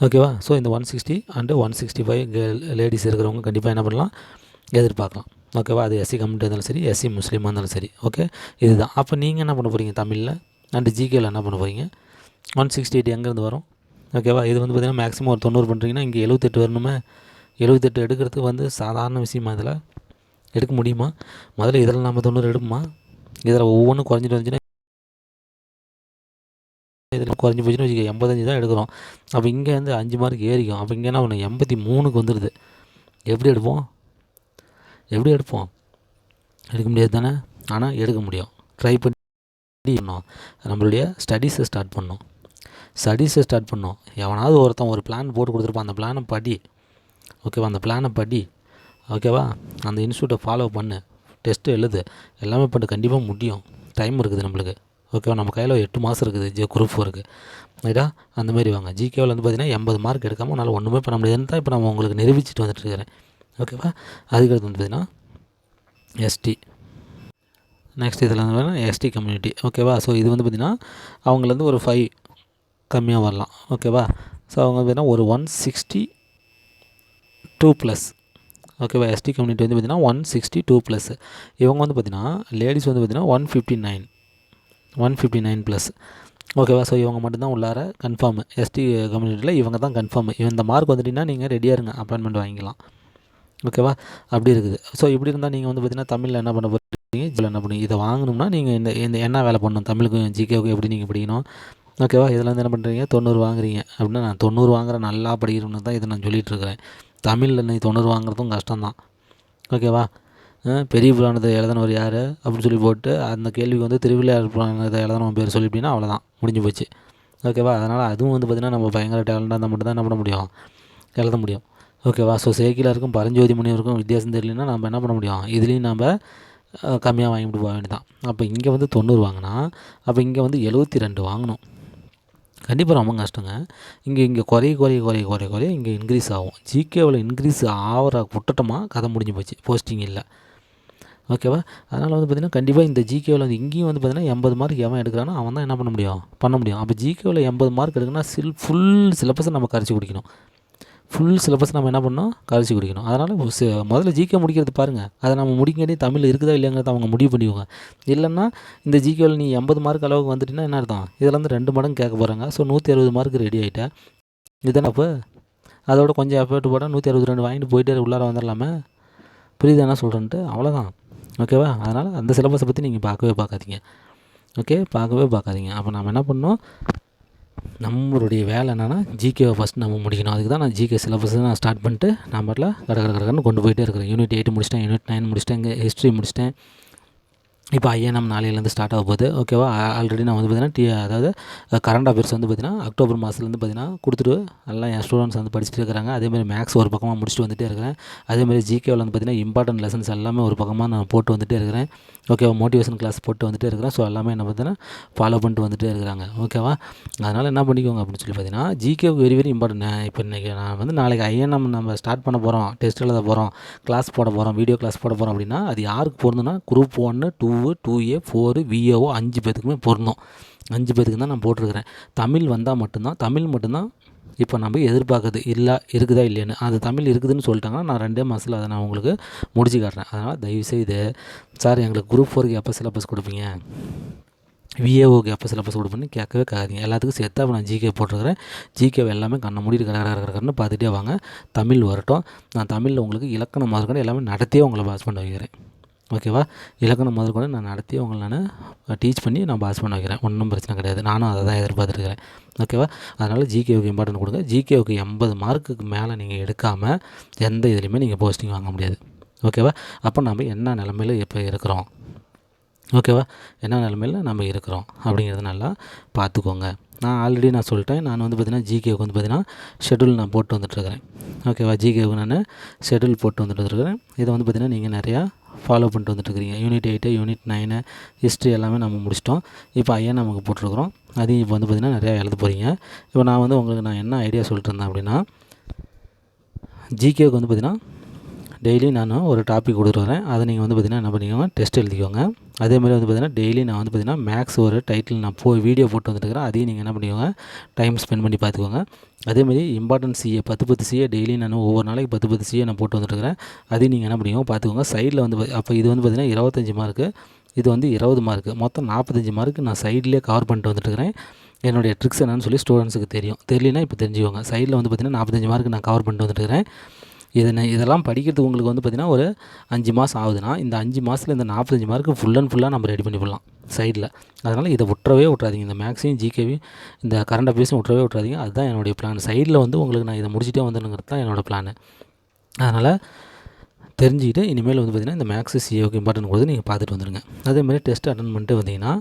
Speaker 1: ஓகேவா, ஸோ இந்த 160 அண்டு 165 லேடிஸ் இருக்கிறவங்க கண்டிப்பாக என்ன பண்ணலாம், எதிர்பார்க்கலாம். ஓகேவா, அது எஸ்சி கம்யூனிட்டி இருந்தாலும் சரி, எஸ்சி முஸ்லீமாக இருந்தாலும் சரி. ஓகே, இதுதான். அப்போ நீங்கள் என்ன பண்ண போகிறீங்க, தமிழில் அண்டு ஜிகேவில் என்ன பண்ண போகிறீங்க, 168 எங்கேருந்து வரும்? ஓகேவா, இது வந்து பார்த்திங்கன்னா மேக்ஸிமம் ஒரு 90 பண்ணுறீங்கன்னா இங்கே 78 வரணுமே. 78 எடுக்கிறதுக்கு வந்து சாதாரண விஷயமா? இதில் எடுக்க முடியுமா? முதல்ல இதில் நம்ம 90 எடுப்போமா? இதில் ஒவ்வொன்றும் குறைஞ்சிட்டு வந்துச்சுன்னா இதில் குறைஞ்சி போச்சுன்னு வச்சுக்க 85 தான் எடுக்கிறோம். அப்போ இங்கே வந்து 5 மார்க் ஏறிக்கும். அப்போ இங்கே என்ன ஒன்று 83க்கு வந்துடுது. எப்படி எடுப்போம்? எடுக்க முடியாது தானே? ஆனால் எடுக்க முடியும். ட்ரை பண்ணி நம்மளுடைய ஸ்டடீஸை ஸ்டார்ட் பண்ணோம். எவனாவது ஒருத்தன் ஒரு பிளான் போட்டு கொடுத்துருப்பான், அந்த பிளானை படி. ஓகேவா, அந்த பிளானை படி. ஓகேவா, அந்த இன்ஸ்டியூட்டை ஃபாலோ பண்ணு, டெஸ்ட்டு எழுது, எல்லாமே பண்ணு. கண்டிப்பாக முடியும். டைம் இருக்குது நம்மளுக்கு. ஓகேவா, நம்ம கையில் 8 மாதம் இருக்குது குரூப் 4க்கு. ரைட்டா, அந்தமாரி வாங்க. ஜிகேவில் வந்து பார்த்திங்கன்னா 80 மார்க் எடுக்காமல் என்னால் ஒன்றுமே பண்ண முடியாதுன்னு தான் இப்போ நான் உங்களுக்கு நிரூபிச்சுட்டு வந்துட்டுருக்கிறேன். ஓகேவா, அதுக்கடுத்து வந்து பார்த்திங்கன்னா எஸ்டி. நெக்ஸ்ட் இதில் வந்து பார்த்திங்கன்னா எஸ்டி கம்யூனிட்டி. ஓகேவா, ஸோ இது வந்து பார்த்திங்கன்னா அவங்கலேருந்து ஒரு 5 கம்மியாக வரலாம். ஓகேவா, ஸோ அவங்க பார்த்திங்கன்னா ஒரு 162 ப்ளஸ். ஓகேவா, எஸ்டி கம்யூனிட்டி வந்து பார்த்திங்கன்னா 162 ப்ளஸ். இவங்க வந்து பார்த்திங்கன்னா லேடிஸ் வந்து பார்த்திங்கன்னா 159 ப்ளஸ். ஓகேவா, ஸோ இவங்க மட்டும்தான் உள்ளார கன்ஃபார்மு. எஸ்டி கம்யூனிட்டியில் இவங்க தான் கன்ஃபார்மு. இந்த மார்க் வந்துட்டிங்கன்னா நீங்கள் ரெடியாக இருங்க, அப்பாயின்மெண்ட் வாங்கிக்கலாம். ஓகேவா, அப்படி இருக்குது. ஸோ இப்படி இருந்தால் நீங்கள் வந்து பார்த்திங்கன்னா தமிழில் என்ன பண்ண போகிறீங்க, இதில் என்ன பண்ணி இதை வாங்கணும்னா நீங்கள் இந்த என்ன வேலை பண்ணணும், தமிழுக்கும் ஜிகேவுக்கும் எப்படி நீங்கள் படிக்கணும். ஓகேவா, இதில் வந்து என்ன பண்ணுறீங்க, 90 வாங்குறீங்க அப்படின்னா நான் 90 வாங்குற நல்லா படிக்கிறோன்னு தான் இதை நான் சொல்லிகிட்ருக்கிறேன். தமிழில் நீ 90 வாங்குறதும் கஷ்டம்தான். ஓகேவா, பெரிய புராணத்தை எழுதினவர் யார் அப்படின்னு சொல்லி போட்டு அந்த கேள்விக்கு வந்து திருவிளையாடல் புராணத்தை எழுதினவன் பேர் சொல்லிவிட்டீங்கன்னா அவ்வளோதான், முடிஞ்சு போச்சு. ஓகேவா. அதனால் அதுவும் வந்து பார்த்திங்கன்னா நம்ம பயங்கர டேலண்டாக இருந்தால் மட்டும் தான் என்ன பண்ண முடியும், எழுத முடியும். ஓகேவா. ஸோ சேக்கிலாருக்கும் பரஞ்சோதி முனிவருக்கும் வித்தியாசம் தெரியலன்னா நம்ம என்ன பண்ண முடியும், இதுலேயும் நம்ம கம்மியாக வாங்கிட்டு போக வேண்டியதான். அப்போ இங்கே வந்து 90 வாங்கினா அப்போ இங்கே வந்து 72 வாங்கணும். கண்டிப்பாக ரொம்ப கஷ்டங்க. இங்கே குறைய இங்கே இன்க்ரீஸ் ஆகும். ஜிகேவில் இன்க்ரீஸ் ஆகிற குட்டட்டமாக கதை முடிஞ்சு போச்சு, போஸ்டிங் இல்லை. ஓகேவா. அதனால் வந்து பார்த்திங்கன்னா கண்டிப்பாக இந்த ஜிகேவில் வந்து இங்கேயும் வந்து பார்த்திங்கன்னா 80 மார்க் எவன் எடுக்கிறானோ அவன் தான் என்ன பண்ண முடியும். அப்போ ஜிகேவில் 80 மார்க் எடுக்குன்னா ஃபுல் சிலபஸை நம்ம கரைச்சி குடிக்கணும். ஃபுல் சிலபஸ் நம்ம என்ன பண்ணணும், கரைச்சி குடிக்கணும். அதனால் முதல்ல ஜிகே முடிக்கிறது பாருங்கள். அதை நம்ம முடிக்கவே தமிழ் இருக்குதா இல்லைங்கிறத அவங்க முடிவு பண்ணிக்குவாங்க. இல்லைன்னா இந்த ஜிகேவில் நீ 80 மார்க் அளவுக்கு வந்துட்டிங்கன்னா என்ன அர்த்தம், இதில் வந்து 2 மடங்கு கேட்க போகிறாங்க. ஸோ 160 மார்க் ரெடி ஆகிட்டேன். இதுதானே அப்போ அதோட கொஞ்சம் எஃபர்ட் போட்டால் 162 வாங்கிட்டு போயிட்டே உள்ளார வந்துடலாமே. புரியுது என்ன சொல்கிறேன்ட்டு, அவ்வளோதான். ஓகேவா. அதனால் அந்த சிலபஸை பற்றி நீங்கள் பார்க்காதீங்க. ஓகே, பார்க்காதீங்க. அப்போ நம்ம என்ன பண்ணணும், நம்மளுடைய வேலை என்னென்னா ஜிகேவை ஃபஸ்ட் நம்ம முடிக்கணும். அதுக்கு தான் நான் ஜிகே சிலபஸ் நான் ஸ்டார்ட் பண்ணிட்டு நான் பாட்டில் கடன்னு கொண்டு போயிட்டே இருக்கிறேன். யூனிட் 8 முடிச்சிட்டேன், யூனிட் 9 முடிச்சிட்டேன், இங்கே ஹிஸ்ட்ரி முடிச்சிட்டேன். இப்போ ஐஎன்எம் நாளையிலேருந்து ஸ்டார்ட் ஆக போகுது. ஓகேவா. ஆல்ரெடி நான் வந்து பார்த்திங்கன்னா அதாவது கரண்ட் அஃபேர்ஸ் வந்து பார்த்திங்கன்னா அக்டோபர் மாதத்துலேருந்து பார்த்திங்கன்னா கொடுத்துட்டு எல்லாம் என் ஸ்டூடெண்ட்ஸ் வந்து படிச்சுட்டு இருக்கிறாங்க. அதேமாதிரி மேக்ஸ் ஒரு பக்கமாக முடிச்சுட்டு வந்துகிட்டே இருக்கிறேன். அதேமாதிரி ஜிகேவில் வந்து பார்த்திங்கன்னா இம்பார்ட்டன்ட் லெசன்ஸ் எல்லாமே ஒரு பக்கமாக நான் போட்டு வந்துகிட்டே இருக்கிறேன். ஓகேவா. மோட்டிவேஷன் கிளாஸ் போட்டு வந்துகிட்டே இருக்கிறேன். ஸோ எல்லாமே என்ன பார்த்தீங்கன்னா ஃபாலோ பண்ணிட்டு வந்துகிட்டே இருக்கிறாங்க. ஓகேவா. அதனால் என்ன பண்ணிக்கோங்க அப்படின்னு சொல்லி பார்த்தீங்கன்னா ஜிகேவுக்கு வெரி இம்பார்ட்டன்ட். இப்போ இன்றைக்கி நான் வந்து நாளைக்கு ஐஎன்எம் நம்ம ஸ்டார்ட் பண்ண போகிறோம், டெஸ்ட் எழுத போகிறோம், கிளாஸ் போட போகிறோம், வீடியோ கிளாஸ் போட போகிறோம் அப்படின்னா அது யாருக்கு பொருந்துன்னா குரூப் 1, 2, 2A, 4, VAO 5 பேத்துக்குமே பொருந்தும். 5 பேத்துக்கு தான் நான் போட்டிருக்கிறேன். தமிழ் வந்தால் மட்டும்தான் இப்போ நம்ம எதிர்பார்க்குறது இருக்குதா இல்லையான்னு. அது தமிழ் இருக்குதுன்னு சொல்லிட்டாங்கன்னா நான் 2 மாதத்தில் அதை நான் உங்களுக்கு முடிச்சு காட்டுறேன். அதனால் தயவுசெய்து சார் எங்களுக்கு குரூப் 4க்கு எப்போ சிலபஸ் கொடுப்பீங்க, விஏஓக்கு எப்போ சிலபஸ் கொடுப்பேன்னு கேட்கவே கேட்காதீங்க. எல்லாத்துக்கும் சேர்த்து அப்போ நான் ஜிகே போட்டிருக்கிறேன். ஜிகேவை எல்லாமே கண்ணை மூடிட்டு கடற்கன்னு பார்த்துட்டே வாங்க. தமிழ் வரட்டும். நான் தமிழில் உங்களுக்கு இலக்கணம் முதற்கொண்டு எல்லாமே நடத்தியே உங்களை பாஸ் பண்ண வைக்கிறேன். ஓகேவா. இலக்கணம் முதற்கொண்டு நான் நடத்தியே உங்களை நான் டீச் பண்ணி நான் பாஸ் பண்ண வைக்கிறேன். ஒன்றும் பிரச்சனை கிடையாது. நானும் அதை தான் எதிர்பார்த்துருக்கிறேன். ஓகேவா. அதனால் ஜிகேவுக்கு இம்பார்ட்டன்ட் கொடுங்க. ஜிகேவுக்கு 80 மார்க்குக்கு மேலே நீங்கள் எடுக்காமல் எந்த இதுலேயுமே நீங்கள் போஸ்டிங் வாங்க முடியாது. ஓகேவா. அப்போ நம்ம என்ன நிலமையில் இப்போ இருக்கிறோம், ஓகேவா, என்ன நிலமையில் நம்ம இருக்கிறோம் அப்படிங்கிறத நல்லா பார்த்துக்கோங்க. நான் ஆல்ரெடி நான் சொல்லிட்டேன். நான் வந்து பார்த்திங்கன்னா ஜிகேவுக்கு வந்து பார்த்திங்கன்னா ஷெட்யூல் நான் போட்டு வந்துட்டுருக்கிறேன். ஓகேவா. ஜிகேவுக்கு நான் ஷெட்யூல் போட்டு வந்துட்டுருக்கிறேன். இதை வந்து பார்த்திங்கன்னா நீங்கள் நிறையா ஃபாலோ பண்ணிட்டு வந்துட்டுருக்கிறீங்க. யூனிட் 8, யூனிட் 9, ஹிஸ்ட்ரி எல்லாமே நம்ம முடிச்சிட்டோம். இப்போ ஐயா நமக்கு போட்டிருக்கிறோம். அதையும் இப்போ வந்து பார்த்திங்கன்னா நிறையா எழுத போகிறீங்க. இப்போ நான் வந்து உங்களுக்கு நான் என்ன ஐடியா சொல்லிட்டு இருந்தேன் அப்படின்னா, ஜிகேவுக்கு வந்து பார்த்திங்கன்னா டெய்லி நான் ஒரு டாபிக் கொடுத்துருவேன். அதை நீங்கள் வந்து பார்த்திங்கன்னா என்ன பண்ணிக்கோங்க, டெஸ்ட் எழுதிக்கோங்க. அதேமாதிரி வந்து பார்த்திங்கன்னா டெய்லி நான் வந்து பார்த்திங்கன்னா மேக்ஸ் ஒரு டைட்டில் நான் வீடியோ போட்டு வந்துட்டுருக்கிறேன். அதையும் நீங்கள் என்ன பண்ணிக்கோங்க, டைம் ஸ்பெண்ட் பண்ணி பார்த்துக்கோங்க. அதேமாதிரி இம்பார்ட்டன்ட் சிஏ 10 சிஏ டெய்லி நான் ஒவ்வொரு நாளைக்கு 10 சிஏ நான் போட்டு வந்துட்டுருக்கிறேன். அதையும் நீங்கள் என்ன பண்ணிக்கோங்க பார்த்துக்கோங்க. சைடில் வந்து அப்போ இது வந்து பார்த்திங்கன்னா 25 மார்க்கு, இது வந்து 20 மார்க்கு, மொத்தம் 45 மார்க்கு நான் சைட்லேயே கவர் பண்ணிட்டு வந்துட்டுருக்கிறேன். என்னுடைய ட்ரிக்ஸ் என்னன்னு சொல்லி ஸ்டூடெண்ட்ஸுக்கு தெரியலனா இப்போ தெரிஞ்சுக்கோங்க. சைடில் வந்து பார்த்திங்கன்னா 45 மார்க்கு நான் கவர் பண்ணிட்டு வந்துட்டுருக்கிறேன். இதெல்லாம் படிக்கிறதுக்கு உங்களுக்கு வந்து பார்த்திங்கன்னா ஒரு 5 மாதம் ஆகுதுன்னா இந்த 5 மாதத்தில் இந்த 45 மார்க்கு ஃபுல்லாக நம்ம ரெடி பண்ணி போடலாம் சைடில். அதனால் இதை விட்றாதீங்க. இந்த மேக்ஸையும் ஜிகேவையும் இந்த கரண்ட் அஃபேர்ஸையும் விட்றாதீங்க. அதுதான் என்னுடைய பிளான். சைடில் வந்து உங்களுக்கு நான் இதை முடிச்சுட்டே வந்துடுங்கிறது தான் என்னோடய பிளான். அதனால் தெரிஞ்சுக்கிட்டு இனிமேல் வந்து பார்த்திங்கன்னா இந்த மேக்ஸு சிஏவுக்கு இம்பார்ட்டன்ட் கொடுத்து நீங்கள் பார்த்துட்டு வந்துடுங்க. அதேமாதிரி டெஸ்ட் அட்டன் பண்ணிட்டு வந்தீங்கன்னா,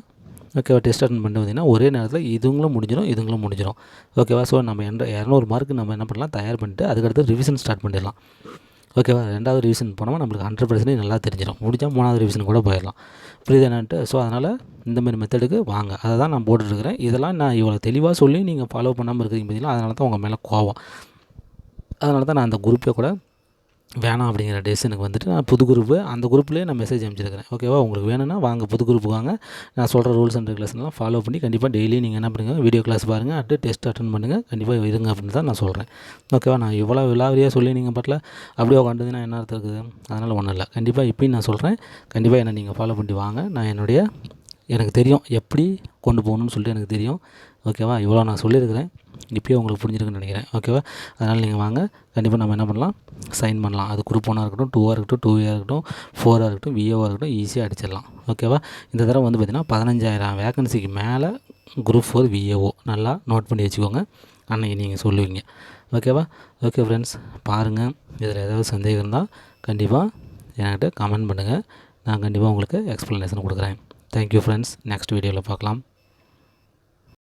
Speaker 1: ஓகேவா, டெஸ்ட் அட்டன் பண்ணிட்டு வந்தீங்கன்னா ஒரே நேரத்தில் இதுங்களும் முடிஞ்சிடும். ஓகேவா. ஸோ நம்ம 200 மார்க்கு நம்ம என்ன பண்ணலாம், தயார் பண்ணிட்டு அதுக்கடுத்து ரிவிஷன் ஸ்டார்ட் பண்ணிடலாம். ஓகேவா. 2வது ரிவிஷன் போனோம்னா நம்மளுக்கு 100% நல்லா தெரிஞ்சிடும். முடிஞ்சால் 3வது ரிவிஷன் கூட போயிடலாம். புரியுது என்னன்ட்டு. ஸோ அதனால் இந்தமாதிரி மெத்தடுக்கு வாங்க. அதை தான் நான் போட்டுட்ருக்கிறேன். இதெல்லாம் நான் இவ்வளோ தெளிவாக சொல்லி நீங்கள் ஃபாலோ பண்ணாமல் இருக்கிறீங்க பார்த்தீங்களா, அதனால தான் உங்கள் மேலே கோவம். அதனால தான் நான் அந்த குரூப்பே கூட வேணாம் அப்படிங்கிற டெசிஷனுக்கு வந்துட்டு நான் புது குரூப்பு அந்த குரூப்லேயே நான் மெசேஜ் அனுப்பிச்சிருக்கிறேன். ஓகேவா. உங்களுக்கு வேணும்னா வாங்க, புது குரூப்புக்கு வாங்க. நான் சொல்கிற ரூல்ஸ் அண்ட் ரெகுலேஷன்லாம் ஃபாலோ பண்ணி கண்டிப்பாக டெய்லி நீங்கள் என்ன பண்ணுங்கள், வீடியோ கிளாஸ் பாருங்கள், டெஸ்ட் அட்டன் பண்ணுங்கள், கண்டிப்பாக இருங்க அப்படின்னு தான் நான் சொல்கிறேன். ஓகேவா. நான் இவ்வளோ விலாவரியாக சொல்லி நீங்கள் பாட்டில் அப்படியே உட்காந்துன்னா என்ன அர்த்தம் இருக்குது. அதனால் ஒன்றும் இல்லை. கண்டிப்பாக இப்போயும் நான் சொல்கிறேன், கண்டிப்பாக என்னை நீங்கள் ஃபாலோ பண்ணிட்டு வாங்க. நான் எனக்கு தெரியும் எப்படி கொண்டு போகணும்னு சொல்லிட்டு எனக்கு தெரியும். ஓகேவா. இவ்வளோ நான் சொல்லியிருக்கிறேன். இப்போயே உங்களுக்கு புரிஞ்சிருக்குன்னு நினைக்கிறேன். ஓகேவா. அதனால் நீங்கள் வாங்க, கண்டிப்பாக நம்ம என்ன பண்ணலாம், சைன் பண்ணலாம். அது குரூப் 1 இருக்கட்டும், 2 இருக்கட்டும், 2A இருக்கட்டும், 4 இருக்கட்டும், VAO இருக்கட்டும், ஈஸியாக அடிச்சிடலாம். ஓகேவா. இந்த தடவை வந்து பார்த்திங்கன்னா 15,000 வேகன்சிக்கு மேலே குரூப் 4 VAO நல்லா நோட் பண்ணி வச்சுக்கோங்க. அன்றைக்கி நீங்கள் சொல்லுவீங்க. ஓகேவா. ஓகே ஃப்ரெண்ட்ஸ், பாருங்கள். இதில் ஏதாவது சந்தேகம் இருந்தால் கண்டிப்பாக என்கிட்ட கமெண்ட் பண்ணுங்கள். நான் கண்டிப்பாக உங்களுக்கு எக்ஸ்ப்ளனேஷன் கொடுக்குறேன். Thank you friends. நெக்ஸ்ட் வீடியோவில் பார்க்கலாம்.